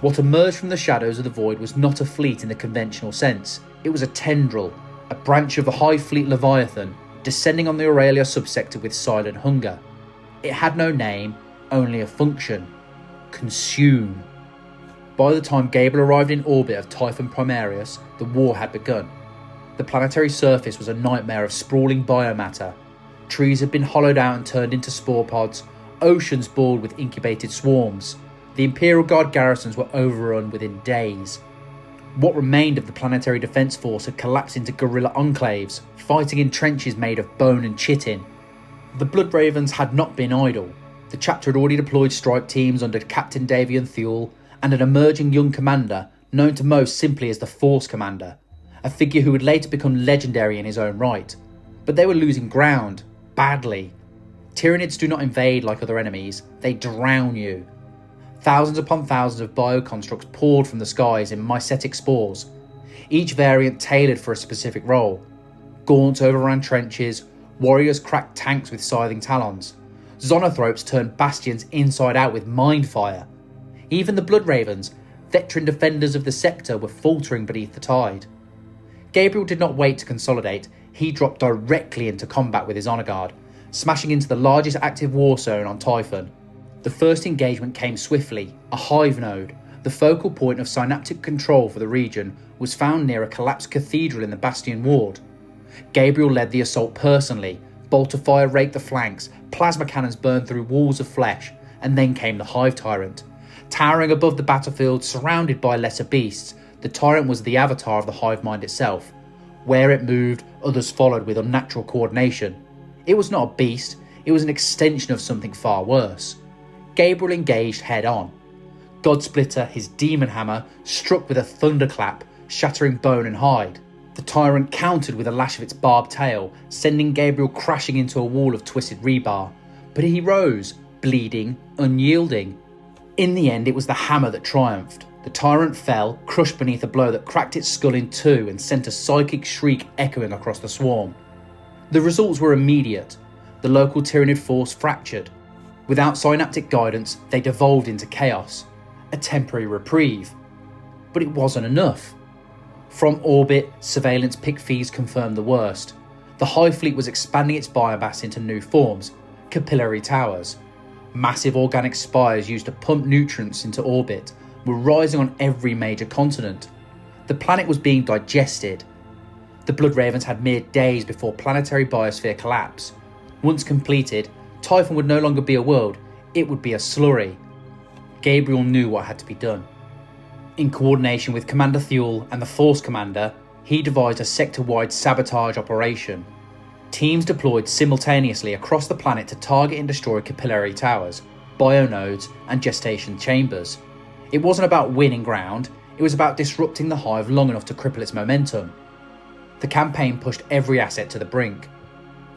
What emerged from the shadows of the void was not a fleet in the conventional sense. It was a tendril, a branch of the Hive Fleet Leviathan, descending on the Aurelia subsector with silent hunger. It had no name, only a function: consume. By the time Gabriel arrived in orbit of Typhon Primarius, the war had begun. The planetary surface was a nightmare of sprawling biomatter. Trees had been hollowed out and turned into spore pods, oceans bored with incubated swarms. The Imperial Guard garrisons were overrun within days. What remained of the planetary defence force had collapsed into guerrilla enclaves, fighting in trenches made of bone and chitin. The Blood Ravens had not been idle. The chapter had already deployed strike teams under Captain Davian Thule and an emerging young commander, known to most simply as the Force Commander, a figure who would later become legendary in his own right. But they were losing ground, badly. Tyranids do not invade like other enemies, they drown you. Thousands upon thousands of bioconstructs poured from the skies in mycetic spores, each variant tailored for a specific role. Gaunts overran trenches, warriors cracked tanks with scything talons, Zonothropes turned bastions inside out with mind fire. Even the Blood Ravens, veteran defenders of the sector, were faltering beneath the tide. Gabriel did not wait to consolidate, he dropped directly into combat with his honour guard, smashing into the largest active war zone on Typhon. The first engagement came swiftly. A hive node, the focal point of synaptic control for the region, was found near a collapsed cathedral in the Bastion ward. Gabriel led the assault personally. Bolt of fire raked the flanks, plasma cannons burned through walls of flesh, and then came the Hive Tyrant. Towering above the battlefield, surrounded by lesser beasts, the Tyrant was the avatar of the Hive Mind itself. Where it moved, others followed with unnatural coordination. It was not a beast, it was an extension of something far worse. Gabriel engaged head-on. Godsplitter, his demon hammer, struck with a thunderclap, shattering bone and hide. The Tyrant countered with a lash of its barbed tail, sending Gabriel crashing into a wall of twisted rebar. But he rose, bleeding, unyielding. In the end, it was the hammer that triumphed. The Tyrant fell, crushed beneath a blow that cracked its skull in two and sent a psychic shriek echoing across the swarm. The results were immediate. The local Tyranid force fractured. Without synaptic guidance, they devolved into chaos. A temporary reprieve. But it wasn't enough. From orbit, surveillance pick fees confirmed the worst. The Hive Fleet was expanding its biomass into new forms, capillary towers. Massive organic spires used to pump nutrients into orbit were rising on every major continent. The planet was being digested. The Blood Ravens had mere days before planetary biosphere collapse. Once completed, Typhon would no longer be a world, it would be a slurry. Gabriel knew what had to be done. In coordination with Commander Thule and the Force Commander, he devised a sector-wide sabotage operation. Teams deployed simultaneously across the planet to target and destroy capillary towers, bionodes, and gestation chambers. It wasn't about winning ground, it was about disrupting the Hive long enough to cripple its momentum. The campaign pushed every asset to the brink.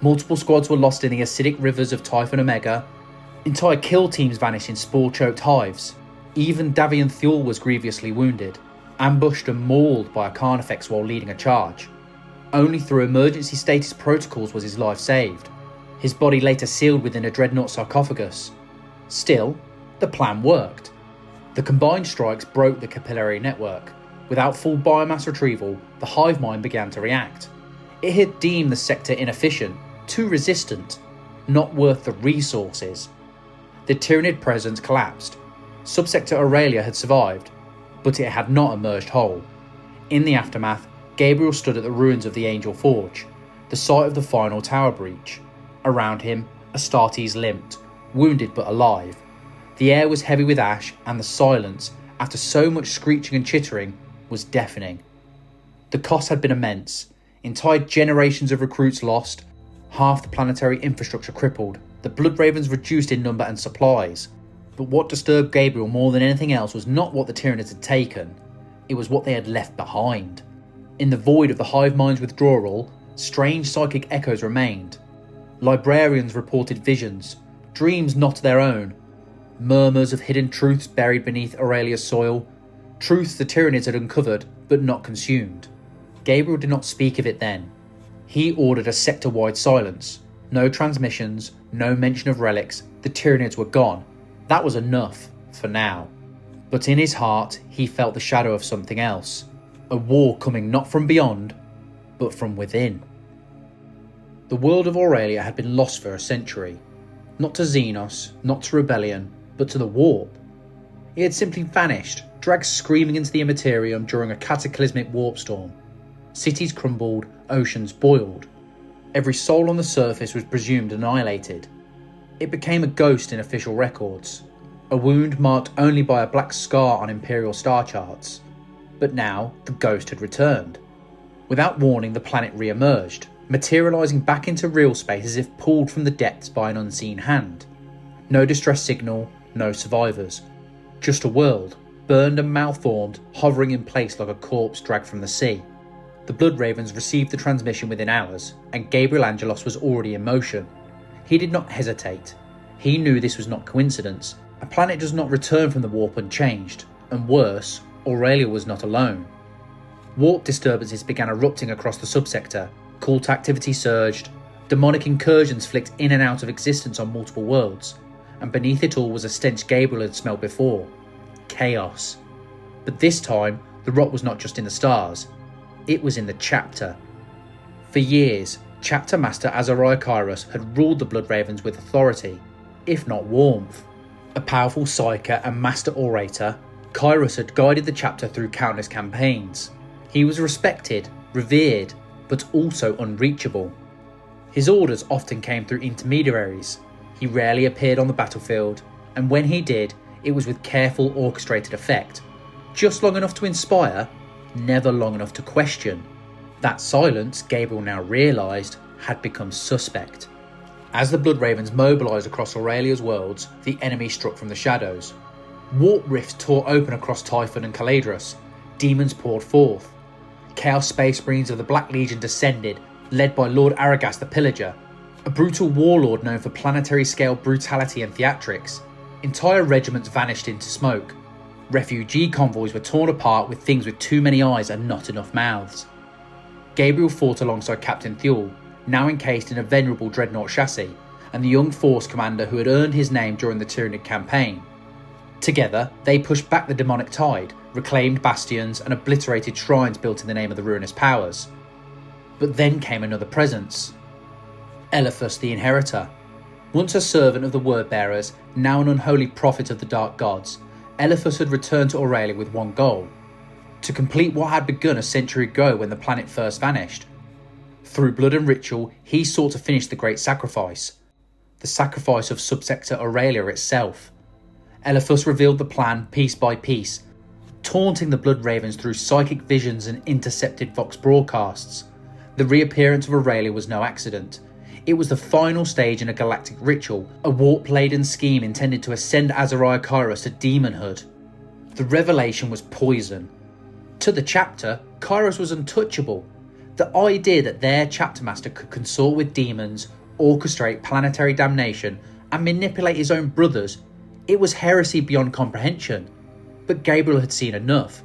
Multiple squads were lost in the acidic rivers of Typhon Omega. Entire kill teams vanished in spore-choked hives. Even Davian Thule was grievously wounded, ambushed and mauled by a Carnifex while leading a charge. Only through emergency status protocols was his life saved. His body later sealed within a dreadnought sarcophagus. Still, the plan worked. The combined strikes broke the capillary network. Without full biomass retrieval, the Hive Mind began to react. It had deemed the sector inefficient, too resistant, not worth the resources. The Tyranid presence collapsed. Subsector Aurelia had survived, but it had not emerged whole. In the aftermath, Gabriel stood at the ruins of the Angel Forge, the site of the final tower breach. Around him, Astartes limped, wounded but alive. The air was heavy with ash, and the silence, after so much screeching and chittering, was deafening. The cost had been immense. Entire generations of recruits lost, half the planetary infrastructure crippled, the Blood Ravens reduced in number and supplies. But what disturbed Gabriel more than anything else was not what the Tyranids had taken, it was what they had left behind. In the void of the hive mind's withdrawal, strange psychic echoes remained. Librarians reported visions, dreams not their own, murmurs of hidden truths buried beneath Aurelia's soil, truths the Tyranids had uncovered but not consumed. Gabriel did not speak of it then. He ordered a sector-wide silence. No transmissions, no mention of relics, the Tyranids were gone. That was enough, for now. But in his heart, he felt the shadow of something else. A war coming not from beyond, but from within. The world of Aurelia had been lost for a century. Not to Xenos, not to rebellion, but to the warp. It had simply vanished, dragged screaming into the immaterium during a cataclysmic warp storm. Cities crumbled, oceans boiled. Every soul on the surface was presumed annihilated. It became a ghost in official records, a wound marked only by a black scar on Imperial star charts. But now, the ghost had returned. Without warning, the planet re-emerged, materialising back into real space as if pulled from the depths by an unseen hand. No distress signal, no survivors. Just a world, burned and malformed, hovering in place like a corpse dragged from the sea. The Blood Ravens received the transmission within hours, and Gabriel Angelos was already in motion. He did not hesitate. He knew this was not coincidence. A planet does not return from the warp unchanged, and worse, Aurelia was not alone. Warp disturbances began erupting across the subsector, cult activity surged, demonic incursions flicked in and out of existence on multiple worlds, and beneath it all was a stench Gabriel had smelled before. Chaos. But this time, the rot was not just in the stars, it was in the chapter. For years, Chapter Master Kyras had ruled the Blood Ravens with authority, if not warmth. A powerful psyker and master orator, Kyras had guided the chapter through countless campaigns. He was respected, revered, but also unreachable. His orders often came through intermediaries. He rarely appeared on the battlefield, and when he did, it was with careful orchestrated effect. Just long enough to inspire, never long enough to question. That silence, Gabriel now realised, had become suspect. As the Blood Ravens mobilised across Aurelia's worlds, the enemy struck from the shadows. Warp rifts tore open across Typhon and Caladrus. Demons poured forth. Chaos Space Marines of the Black Legion descended, led by Lord Aragas the Pillager, a brutal warlord known for planetary-scale brutality and theatrics. Entire regiments vanished into smoke. Refugee convoys were torn apart with things with too many eyes and not enough mouths. Gabriel fought alongside Captain Thule, now encased in a venerable dreadnought chassis, and the young force commander who had earned his name during the Tyranid campaign. Together, they pushed back the demonic tide, reclaimed bastions and obliterated shrines built in the name of the ruinous powers. But then came another presence. Eliphas the Inheritor. Once a servant of the Word-Bearers, now an unholy prophet of the Dark Gods, Eliphas had returned to Aurelia with one goal: to complete what had begun a century ago when the planet first vanished. Through blood and ritual, he sought to finish the great sacrifice, the sacrifice of subsector Aurelia itself. Eliphas revealed the plan piece by piece, taunting the Blood Ravens through psychic visions and intercepted Vox broadcasts. The reappearance of Aurelia was no accident. It was the final stage in a galactic ritual, a warp-laden scheme intended to ascend Kyras to demonhood. The revelation was poison. To the chapter, Kyras was untouchable. The idea that their chapter master could consort with demons, orchestrate planetary damnation, and manipulate his own brothers, it was heresy beyond comprehension. But Gabriel had seen enough.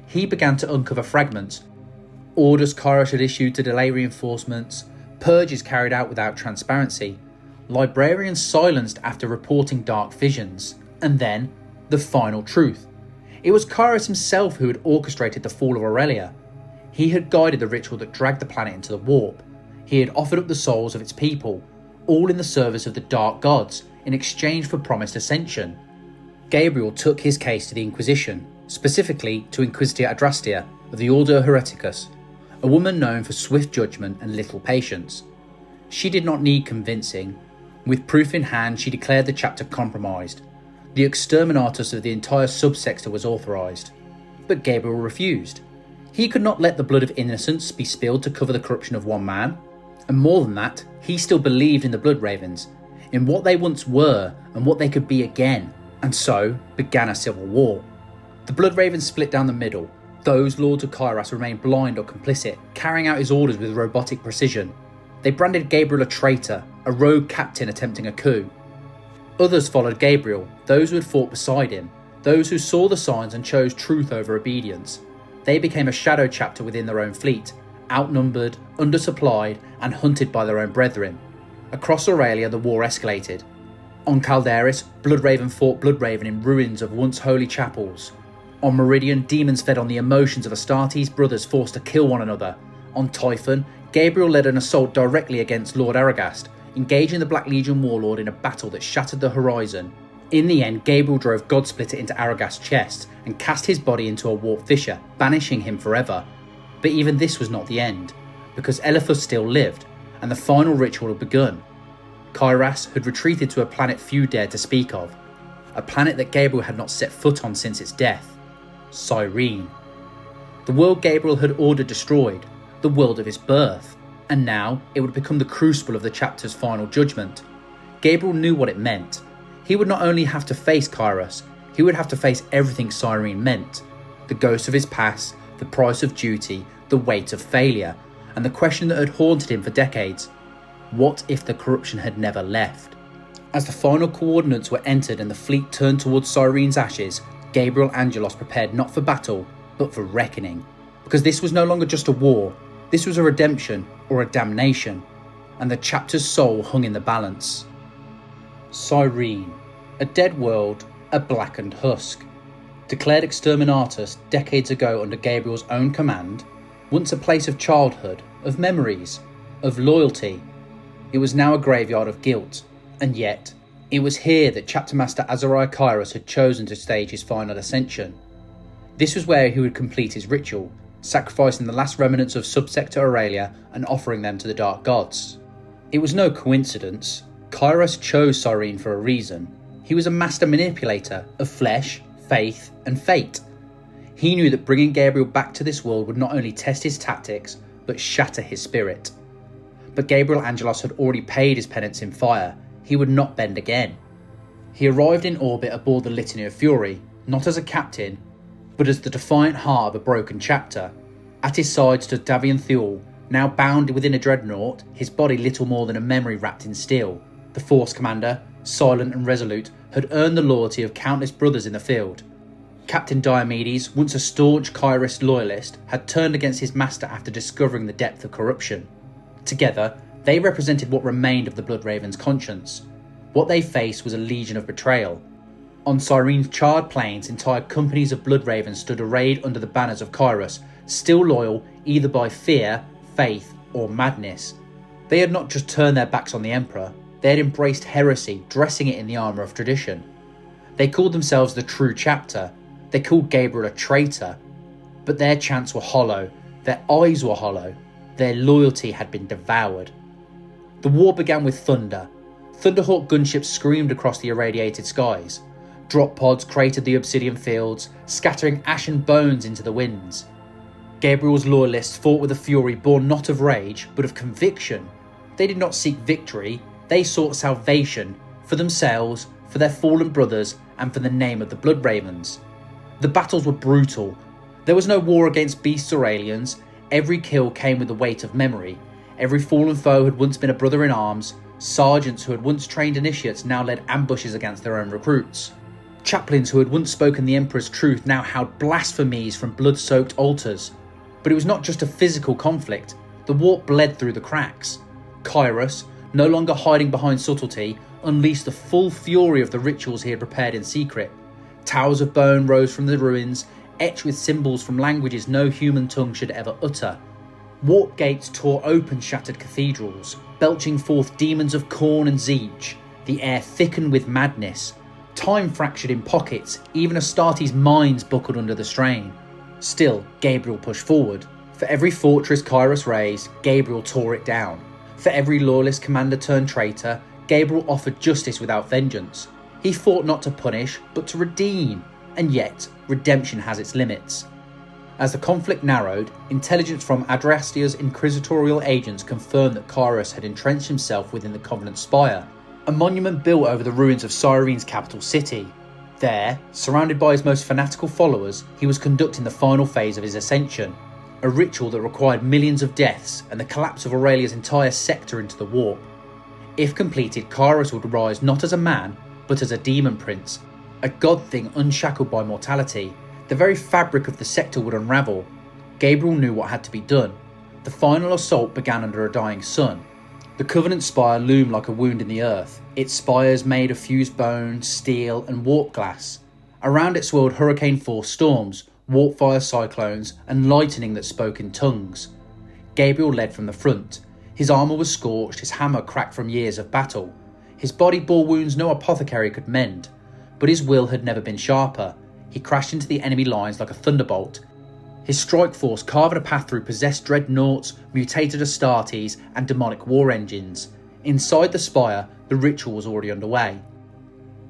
He began to uncover fragments. Orders Kyras had issued to delay reinforcements, purges carried out without transparency, librarians silenced after reporting dark visions, and then, the final truth. It was Kyras himself who had orchestrated the fall of Aurelia. He had guided the ritual that dragged the planet into the warp. He had offered up the souls of its people, all in the service of the Dark Gods, in exchange for promised ascension. Gabriel took his case to the Inquisition, specifically to Inquisitor Adrastia of the Order Hereticus, a woman known for swift judgment and little patience. She did not need convincing. With proof in hand, she declared the chapter compromised. The exterminatus of the entire subsector was authorised. But Gabriel refused. He could not let the blood of innocents be spilled to cover the corruption of one man. And more than that, he still believed in the Blood Ravens, in what they once were and what they could be again, and so began a civil war. The Blood Ravens split down the middle. Those lords of Kyras remained blind or complicit, carrying out his orders with robotic precision. They branded Gabriel a traitor, a rogue captain attempting a coup. Others followed Gabriel, those who had fought beside him, those who saw the signs and chose truth over obedience. They became a shadow chapter within their own fleet, outnumbered, undersupplied, and hunted by their own brethren. Across Aurelia, the war escalated. On Calderis, Bloodraven fought Bloodraven in ruins of once holy chapels. On Meridian, demons fed on the emotions of Astartes' brothers forced to kill one another. On Typhon, Gabriel led an assault directly against Lord Aragast, engaging the Black Legion warlord in a battle that shattered the horizon. In the end, Gabriel drove Godsplitter into Aragast's chest and cast his body into a warp fissure, banishing him forever. But even this was not the end, because Eliphas still lived, and the final ritual had begun. Kyras had retreated to a planet few dared to speak of, a planet that Gabriel had not set foot on since its death, Cyrene. The world Gabriel had ordered destroyed, the world of his birth, and now it would become the crucible of the chapter's final judgment. Gabriel knew what it meant. He would not only have to face Kyras, he would have to face everything Cyrene meant. The ghost of his past, the price of duty, the weight of failure, and the question that had haunted him for decades. What if the corruption had never left? As the final coordinates were entered and the fleet turned towards Cyrene's ashes, Gabriel Angelos prepared not for battle, but for reckoning. Because this was no longer just a war, this was a redemption or a damnation, and the chapter's soul hung in the balance. Cyrene, a dead world, a blackened husk. Declared exterminatus decades ago under Gabriel's own command, once a place of childhood, of memories, of loyalty, it was now a graveyard of guilt, and yet, it was here that Chapter Master Kyras had chosen to stage his final ascension. This was where he would complete his ritual, sacrificing the last remnants of Subsector Aurelia and offering them to the Dark Gods. It was no coincidence. Kyras chose Cyrene for a reason. He was a master manipulator of flesh, faith, and fate. He knew that bringing Gabriel back to this world would not only test his tactics, but shatter his spirit. But Gabriel Angelos had already paid his penance in fire. He would not bend again. He arrived in orbit aboard the Litany of Fury, not as a captain, but as the defiant heart of a broken chapter. At his side stood Davian Thule, now bound within a dreadnought, his body little more than a memory wrapped in steel. The Force commander, silent and resolute, had earned the loyalty of countless brothers in the field. Captain Diomedes, once a staunch Kyras loyalist, had turned against his master after discovering the depth of corruption. Together, they represented what remained of the Bloodraven's conscience. What they faced was a legion of betrayal. On Cyrene's charred plains, entire companies of Bloodravens stood arrayed under the banners of Kyras, still loyal either by fear, faith, or madness. They had not just turned their backs on the Emperor, they had embraced heresy, dressing it in the armour of tradition. They called themselves the True Chapter, they called Gabriel a traitor, but their chants were hollow, their eyes were hollow, their loyalty had been devoured. The war began with thunder. Thunderhawk gunships screamed across the irradiated skies. Drop pods cratered the obsidian fields, scattering ashen bones into the winds. Gabriel's loyalists fought with a fury born not of rage, but of conviction. They did not seek victory, they sought salvation, for themselves, for their fallen brothers, and for the name of the Bloodravens. The battles were brutal. There was no war against beasts or aliens. Every kill came with the weight of memory. Every fallen foe had once been a brother in arms. Sergeants who had once trained initiates now led ambushes against their own recruits. Chaplains who had once spoken the Emperor's truth now howled blasphemies from blood-soaked altars. But it was not just a physical conflict. The warp bled through the cracks. Kyras, no longer hiding behind subtlety, unleashed the full fury of the rituals he had prepared in secret. Towers of bone rose from the ruins, etched with symbols from languages no human tongue should ever utter. Warp gates tore open shattered cathedrals, belching forth demons of corn and zeech. The air thickened with madness. Time fractured in pockets, even Astartes' minds buckled under the strain. Still, Gabriel pushed forward. For every fortress Kyras raised, Gabriel tore it down. For every loyalist commander turned traitor, Gabriel offered justice without vengeance. He fought not to punish, but to redeem. And yet, redemption has its limits. As the conflict narrowed, intelligence from Adrastia's inquisitorial agents confirmed that Kyras had entrenched himself within the Covenant Spire, a monument built over the ruins of Cyrene's capital city. There, surrounded by his most fanatical followers, he was conducting the final phase of his ascension, a ritual that required millions of deaths and the collapse of Aurelia's entire sector into the warp. If completed, Kyras would rise not as a man, but as a demon prince, a god thing unshackled by mortality. The very fabric of the sector would unravel. Gabriel knew what had to be done. The final assault began under a dying sun. The Covenant Spire loomed like a wound in the earth, its spires made of fused bone, steel and warp glass. Around it swirled hurricane-force storms, warp fire cyclones and lightning that spoke in tongues. Gabriel led from the front. His armour was scorched, his hammer cracked from years of battle. His body bore wounds no apothecary could mend, but his will had never been sharper. He crashed into the enemy lines like a thunderbolt. His strike force carved a path through possessed dreadnoughts, mutated Astartes and demonic war engines. Inside the spire, the ritual was already underway.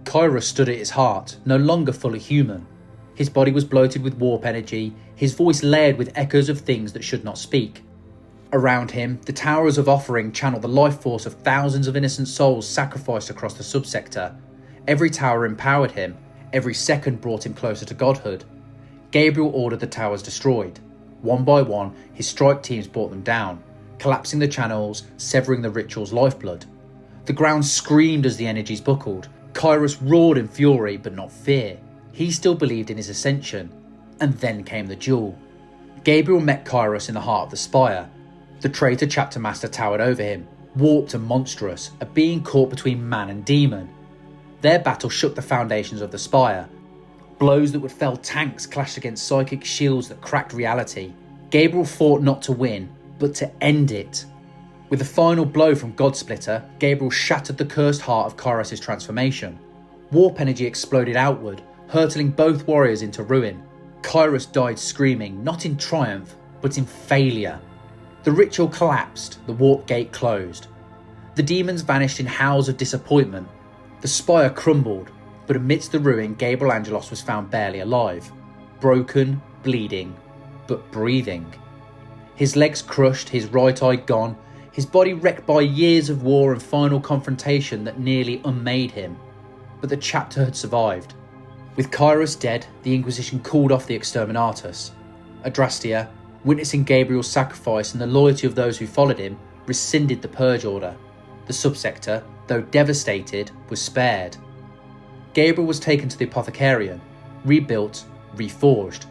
Kyras stood at his heart, no longer fully human. His body was bloated with warp energy, his voice layered with echoes of things that should not speak. Around him, the towers of offering channeled the life force of thousands of innocent souls sacrificed across the subsector. Every tower empowered him, every second brought him closer to godhood. Gabriel ordered the towers destroyed. One by one, his strike teams brought them down, collapsing the channels, severing the ritual's lifeblood. The ground screamed as the energies buckled. Kyras roared in fury, but not fear. He still believed in his ascension. And then came the duel. Gabriel met Kyras in the heart of the spire. The traitor Chapter Master towered over him, warped and monstrous, a being caught between man and demon. Their battle shook the foundations of the spire. Blows that would fell tanks clashed against psychic shields that cracked reality. Gabriel fought not to win, but to end it. With a final blow from Godsplitter, Gabriel shattered the cursed heart of Kyras' transformation. Warp energy exploded outward, hurtling both warriors into ruin. Kyras died screaming, not in triumph, but in failure. The ritual collapsed, the warp gate closed. The demons vanished in howls of disappointment. The spire crumbled, but amidst the ruin, Gabriel Angelos was found barely alive. Broken, bleeding, but breathing. His legs crushed, his right eye gone, his body wrecked by years of war and final confrontation that nearly unmade him. But the chapter had survived. With Kyras dead, the Inquisition called off the Exterminatus. Adrastia, witnessing Gabriel's sacrifice and the loyalty of those who followed him, rescinded the Purge Order. The subsector, though devastated, was spared. Gabriel was taken to the Apothecarian, rebuilt, reforged.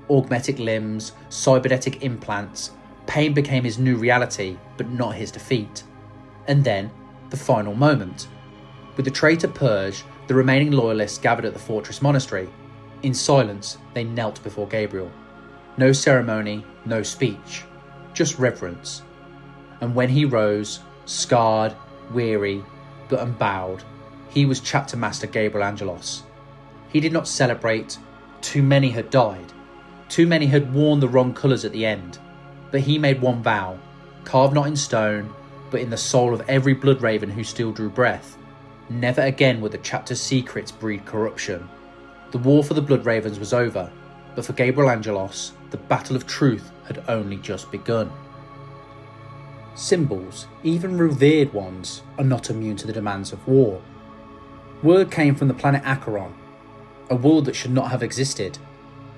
Augmetic limbs, cybernetic implants, pain became his new reality, but not his defeat. And then, the final moment. With the traitor purged, the remaining loyalists gathered at the fortress monastery. In silence, they knelt before Gabriel. No ceremony, no speech, just reverence. And when he rose, scarred, weary, but unbowed, he was Chapter Master Gabriel Angelos. He did not celebrate. Too many had died. Too many had worn the wrong colours at the end. But he made one vow, carved not in stone, but in the soul of every blood raven who still drew breath. Never again would the chapter's secrets breed corruption. The war for the blood ravens was over, but for Gabriel Angelos, the battle of truth had only just begun. Symbols, even revered ones, are not immune to the demands of war. Word came from the planet Acheron, a world that should not have existed.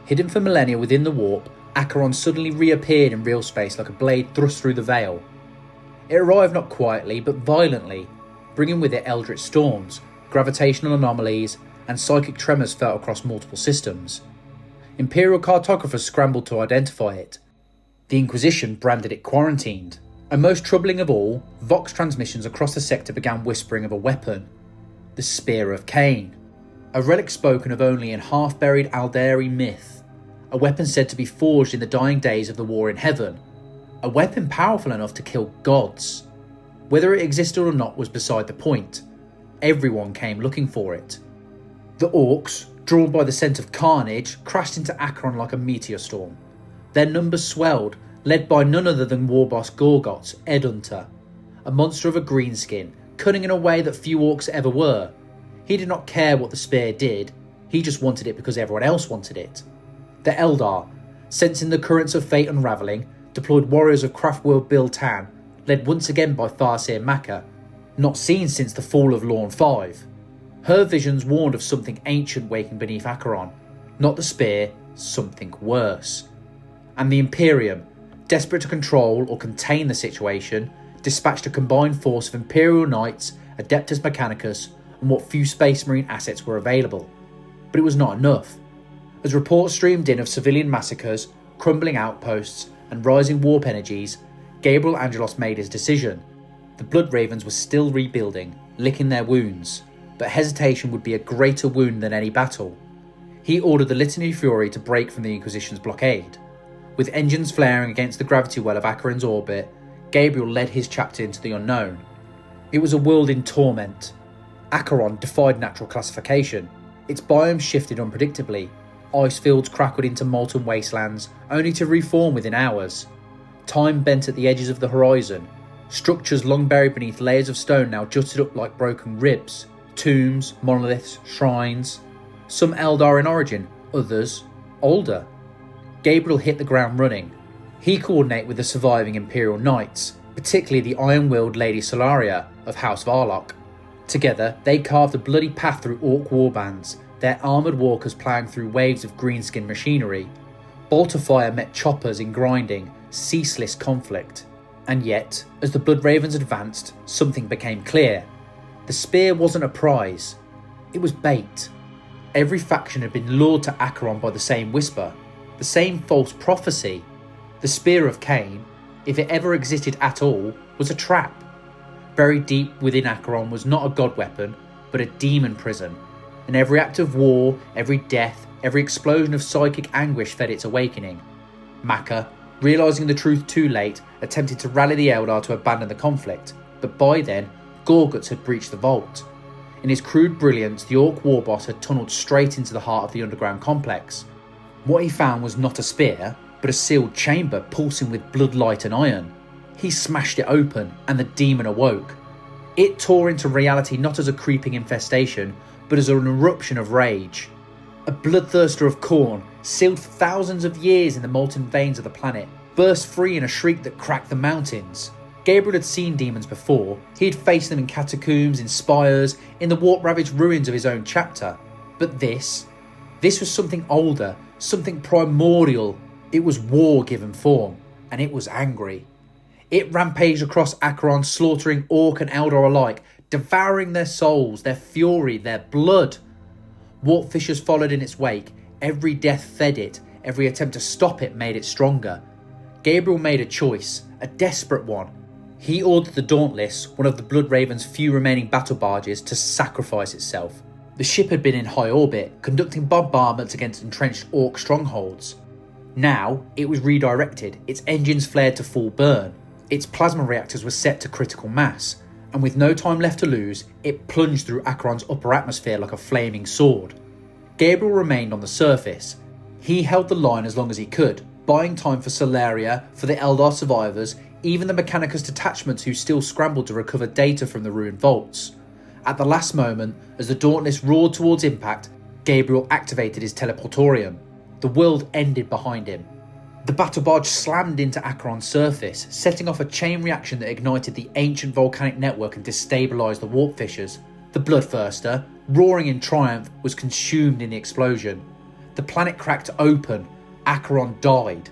Hidden for millennia within the warp, Acheron suddenly reappeared in real space like a blade thrust through the veil. It arrived not quietly, but violently, bringing with it eldritch storms, gravitational anomalies, and psychic tremors felt across multiple systems. Imperial cartographers scrambled to identify it. The Inquisition branded it quarantined. And most troubling of all, Vox transmissions across the sector began whispering of a weapon. The Spear of Cain. A relic spoken of only in half-buried Aldari myth. A weapon said to be forged in the dying days of the war in heaven. A weapon powerful enough to kill gods. Whether it existed or not was beside the point. Everyone came looking for it. The orcs, drawn by the scent of carnage, crashed into Acheron like a meteor storm. Their numbers swelled, led by none other than war boss Gorgot's Edunter, a monster of a greenskin, cunning in a way that few orcs ever were. He did not care what the spear did, he just wanted it because everyone else wanted it. The Eldar, sensing the currents of fate unravelling, deployed warriors of Craftworld Bill Tan, led once again by Farseer Maka, not seen since the fall of Lorn V. Her visions warned of something ancient waking beneath Acheron, not the spear, something worse. And the Imperium, desperate to control or contain the situation, dispatched a combined force of Imperial Knights, Adeptus Mechanicus, and what few Space Marine assets were available. But it was not enough. As reports streamed in of civilian massacres, crumbling outposts, and rising warp energies, Gabriel Angelos made his decision. The Blood Ravens were still rebuilding, licking their wounds, but hesitation would be a greater wound than any battle. He ordered the Litany Fury to break from the Inquisition's blockade. With engines flaring against the gravity well of Acheron's orbit, Gabriel led his chapter into the unknown. It was a world in torment. Acheron defied natural classification. Its biome shifted unpredictably. Ice fields crackled into molten wastelands, only to reform within hours. Time bent at the edges of the horizon. Structures long buried beneath layers of stone now jutted up like broken ribs. Tombs, monoliths, shrines. Some Eldar in origin, others older. Gabriel hit the ground running. He coordinated with the surviving Imperial Knights, particularly the iron-willed Lady Solaria of House Varlock. Together, they carved a bloody path through Orc warbands, their armoured walkers ploughing through waves of greenskin machinery. Bolt of fire met choppers in grinding, ceaseless conflict. And yet, as the Blood Ravens advanced, something became clear. The spear wasn't a prize, it was bait. Every faction had been lured to Acheron by the same whisper, the same false prophecy. The Spear of Cain, if it ever existed at all, was a trap. Buried deep within Acheron was not a god weapon, but a demon prison, and every act of war, every death, every explosion of psychic anguish fed its awakening. Maka, realising the truth too late, attempted to rally the Eldar to abandon the conflict, but by then, Gorguts had breached the vault. In his crude brilliance, the Orc warboss had tunnelled straight into the heart of the underground complex. What he found was not a spear, but a sealed chamber pulsing with bloodlight and iron. He smashed it open, and the demon awoke. It tore into reality not as a creeping infestation, but as an eruption of rage. A bloodthirster of Khorne, sealed for thousands of years in the molten veins of the planet, burst free in a shriek that cracked the mountains. Gabriel had seen demons before. He had faced them in catacombs, in spires, in the warp-ravaged ruins of his own chapter. But this was something older, something primordial. It was war given form, and it was angry. It rampaged across Acheron, slaughtering Orc and Eldar alike, devouring their souls, their fury, their blood. Warp fissures followed in its wake. Every death fed it. Every attempt to stop it made it stronger. Gabriel made a choice, a desperate one. He ordered the Dauntless, one of the Blood Raven's few remaining battle barges, to sacrifice itself. The ship had been in high orbit, conducting bombardments against entrenched Orc strongholds. Now, it was redirected, its engines flared to full burn, its plasma reactors were set to critical mass, and with no time left to lose, it plunged through Acheron's upper atmosphere like a flaming sword. Gabriel remained on the surface. He held the line as long as he could, buying time for Solaria, for the Eldar survivors, even the Mechanicus detachments who still scrambled to recover data from the ruined vaults. At the last moment, as the Dauntless roared towards impact, Gabriel activated his teleportorium. The world ended behind him. The battle barge slammed into Acheron's surface, setting off a chain reaction that ignited the ancient volcanic network and destabilised the warp fissures. The Bloodthirster, roaring in triumph, was consumed in the explosion. The planet cracked open. Acheron died.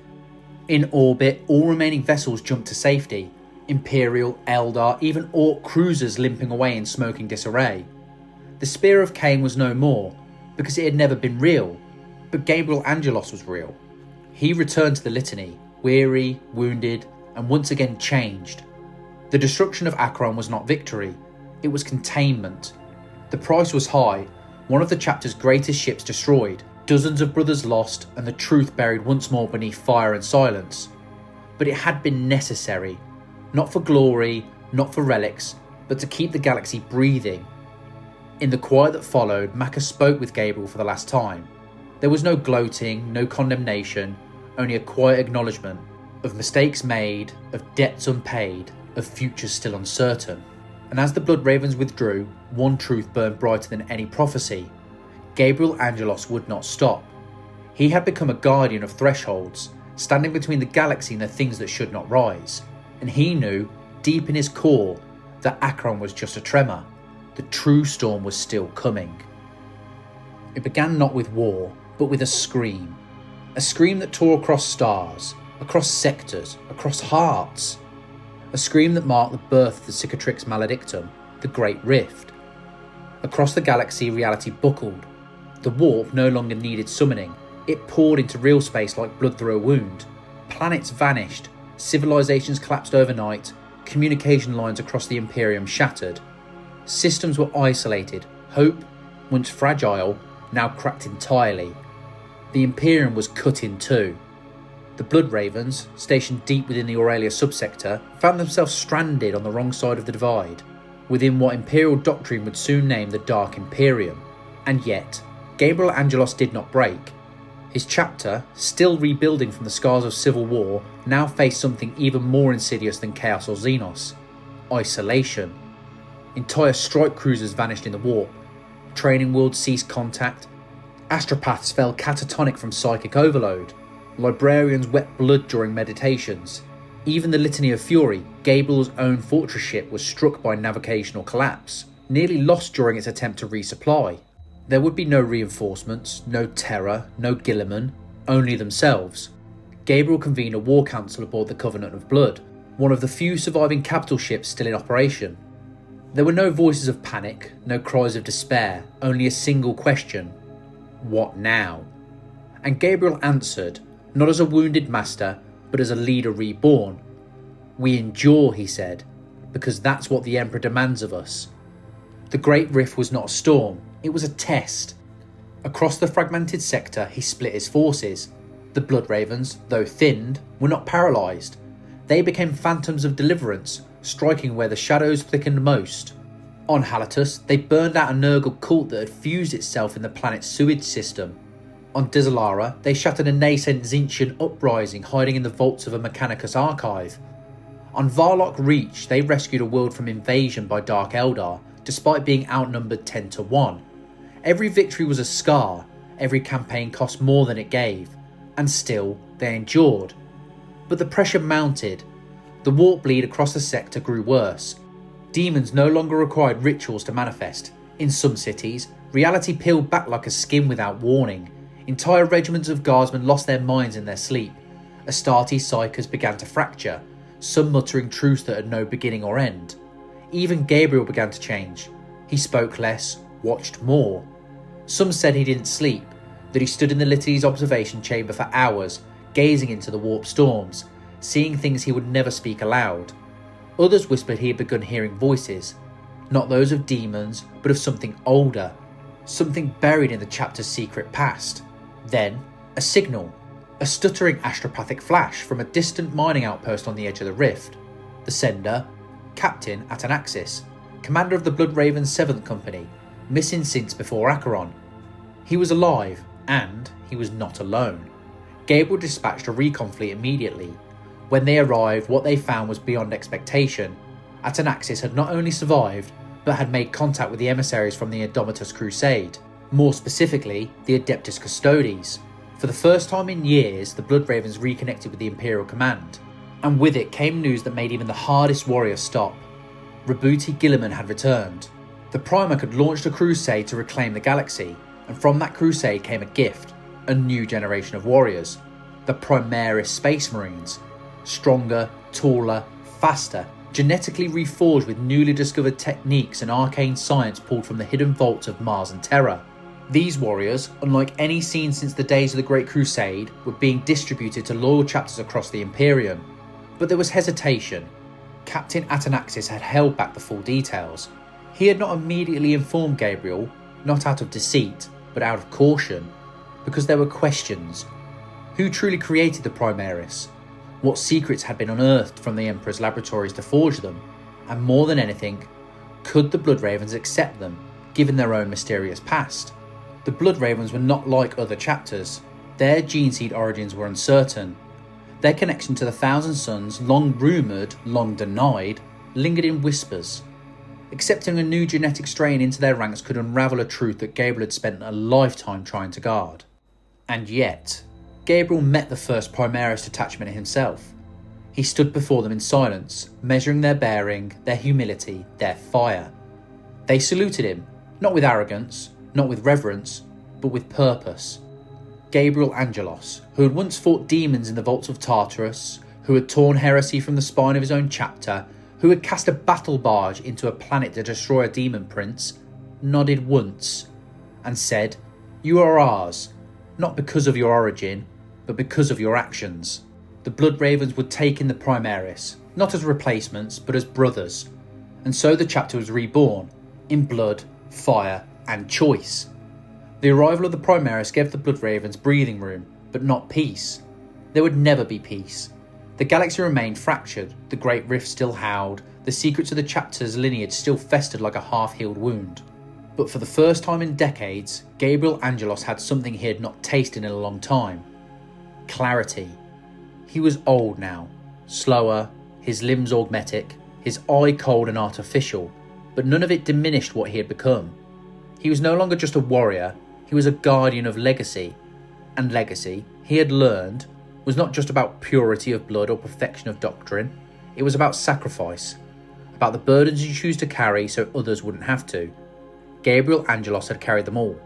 In orbit, all remaining vessels jumped to safety. Imperial, Eldar, even Orc cruisers limping away in smoking disarray. The Spear of Cain was no more, because it had never been real. But Gabriel Angelos was real. He returned to the Litany, weary, wounded, and once again changed. The destruction of Acheron was not victory, it was containment. The price was high, one of the chapter's greatest ships destroyed, dozens of brothers lost, and the truth buried once more beneath fire and silence. But it had been necessary, not for glory, not for relics, but to keep the galaxy breathing. In the quiet that followed, Maka spoke with Gabriel for the last time. There was no gloating, no condemnation, only a quiet acknowledgement of mistakes made, of debts unpaid, of futures still uncertain. And as the Blood Ravens withdrew, one truth burned brighter than any prophecy. Gabriel Angelos would not stop. He had become a guardian of thresholds, standing between the galaxy and the things that should not rise, and he knew, deep in his core, that Acheron was just a tremor. The true storm was still coming. It began not with war, but with a scream that tore across stars, across sectors, across hearts. A scream that marked the birth of the Cicatrix Maledictum, the Great Rift. Across the galaxy, reality buckled. The warp no longer needed summoning. It poured into real space like blood through a wound. Planets vanished, civilizations collapsed overnight, communication lines across the Imperium shattered. Systems were isolated, hope, once fragile, now cracked entirely. The Imperium was cut in two. The Blood Ravens, stationed deep within the Aurelia subsector, found themselves stranded on the wrong side of the divide, within what Imperial doctrine would soon name the Dark Imperium. And yet, Gabriel Angelos did not break. His chapter, still rebuilding from the scars of civil war, now faced something even more insidious than chaos or Xenos: isolation. Entire strike cruisers vanished in the warp. Training worlds ceased contact. Astropaths fell catatonic from psychic overload. Librarians wept blood during meditations. Even the Litany of Fury, Gabriel's own fortress ship, was struck by navigational collapse, nearly lost during its attempt to resupply. There would be no reinforcements, no Terror, no Guilliman, only themselves. Gabriel convened a war council aboard the Covenant of Blood, one of the few surviving capital ships still in operation. There were no voices of panic, no cries of despair, only a single question: what now? And Gabriel answered, not as a wounded master, but as a leader reborn. We endure, he said, because that's what the Emperor demands of us. The Great Rift was not a storm, it was a test. Across the fragmented sector, he split his forces. The Blood Ravens, though thinned, were not paralysed. They became phantoms of deliverance, striking where the shadows thickened most. On Halatus, they burned out a Nurgle cult that had fused itself in the planet's sewage system. On Dizalara, they shattered a nascent Tzeentchian uprising hiding in the vaults of a Mechanicus archive. On Varlock Reach, they rescued a world from invasion by Dark Eldar, despite being outnumbered 10 to 1. Every victory was a scar, every campaign cost more than it gave, and still they endured. But the pressure mounted. The warp bleed across the sector grew worse. Demons no longer required rituals to manifest. In some cities, reality peeled back like a skin without warning. Entire regiments of guardsmen lost their minds in their sleep. Astartes psychers began to fracture, some muttering truths that had no beginning or end. Even Gabriel began to change. He spoke less, watched more. Some said he didn't sleep, that he stood in the Litany's observation chamber for hours, gazing into the warp storms, seeing things he would never speak aloud. Others whispered he had begun hearing voices, not those of demons, but of something older, something buried in the chapter's secret past. Then, a signal, a stuttering astropathic flash from a distant mining outpost on the edge of the rift. The sender, Captain Atanaxis, commander of the Blood Ravens 7th Company, missing since before Acheron. He was alive, and he was not alone. Gabriel dispatched a recon fleet immediately. When they arrived, what they found was beyond expectation. Atanaxis had not only survived, but had made contact with the emissaries from the Indomitus Crusade, more specifically, the Adeptus Custodes. For the first time in years, the Blood Ravens reconnected with the Imperial Command, and with it came news that made even the hardest warrior stop. Rabuti Guilliman had returned. The Primarch had launched a crusade to reclaim the galaxy, and from that crusade came a gift, a new generation of warriors, the Primaris Space Marines. Stronger, taller, faster, genetically reforged with newly discovered techniques and arcane science pulled from the hidden vaults of Mars and Terra. These warriors, unlike any seen since the days of the Great Crusade, were being distributed to loyal chapters across the Imperium. But there was hesitation. Captain Atanaxis had held back the full details. He had not immediately informed Gabriel, not out of deceit, but out of caution, because there were questions. Who truly created the Primaris? What secrets had been unearthed from the Emperor's laboratories to forge them? And more than anything, could the Blood Ravens accept them, given their own mysterious past? The Blood Ravens were not like other chapters. Their gene seed origins were uncertain. Their connection to the Thousand Sons, long rumoured, long denied, lingered in whispers. Accepting a new genetic strain into their ranks could unravel a truth that Gabriel had spent a lifetime trying to guard. And yet, Gabriel met the first Primaris detachment himself. He stood before them in silence, measuring their bearing, their humility, their fire. They saluted him, not with arrogance, not with reverence, but with purpose. Gabriel Angelos, who had once fought demons in the vaults of Tartarus, who had torn heresy from the spine of his own chapter, who had cast a battle barge into a planet to destroy a demon prince, nodded once and said, "You are ours, not because of your origin, but because of your actions." The Blood Ravens would take in the Primaris, not as replacements, but as brothers. And so the chapter was reborn, in blood, fire, and choice. The arrival of the Primaris gave the Blood Ravens breathing room, but not peace. There would never be peace. The galaxy remained fractured, the Great Rift still howled, the secrets of the chapter's lineage still festered like a half-healed wound. But for the first time in decades, Gabriel Angelos had something he had not tasted in a long time. Clarity. He was old now, slower, his limbs augmetic, his eye cold and artificial, but none of it diminished what he had become. He was no longer just a warrior, he was a guardian of legacy. And legacy, he had learned, was not just about purity of blood or perfection of doctrine, it was about sacrifice, about the burdens you choose to carry so others wouldn't have to. Gabriel Angelos had carried them all.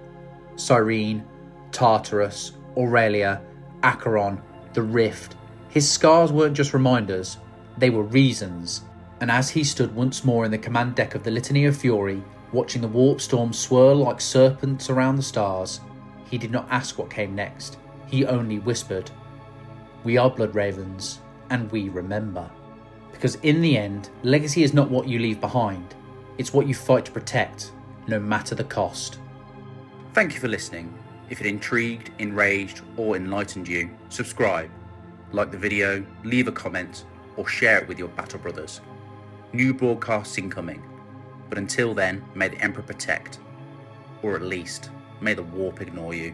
Cyrene, Tartarus, Aurelia, Acheron, the Rift. His scars weren't just reminders, they were reasons. And as he stood once more in the command deck of the Litany of Fury, watching the warp storm swirl like serpents around the stars, he did not ask what came next. He only whispered, "We are Blood Ravens, and we remember." Because in the end, legacy is not what you leave behind, it's what you fight to protect, no matter the cost. Thank you for listening. If it intrigued, enraged, or enlightened you, subscribe, like the video, leave a comment, or share it with your battle brothers. New broadcasts incoming, but until then, may the Emperor protect, or at least, may the warp ignore you.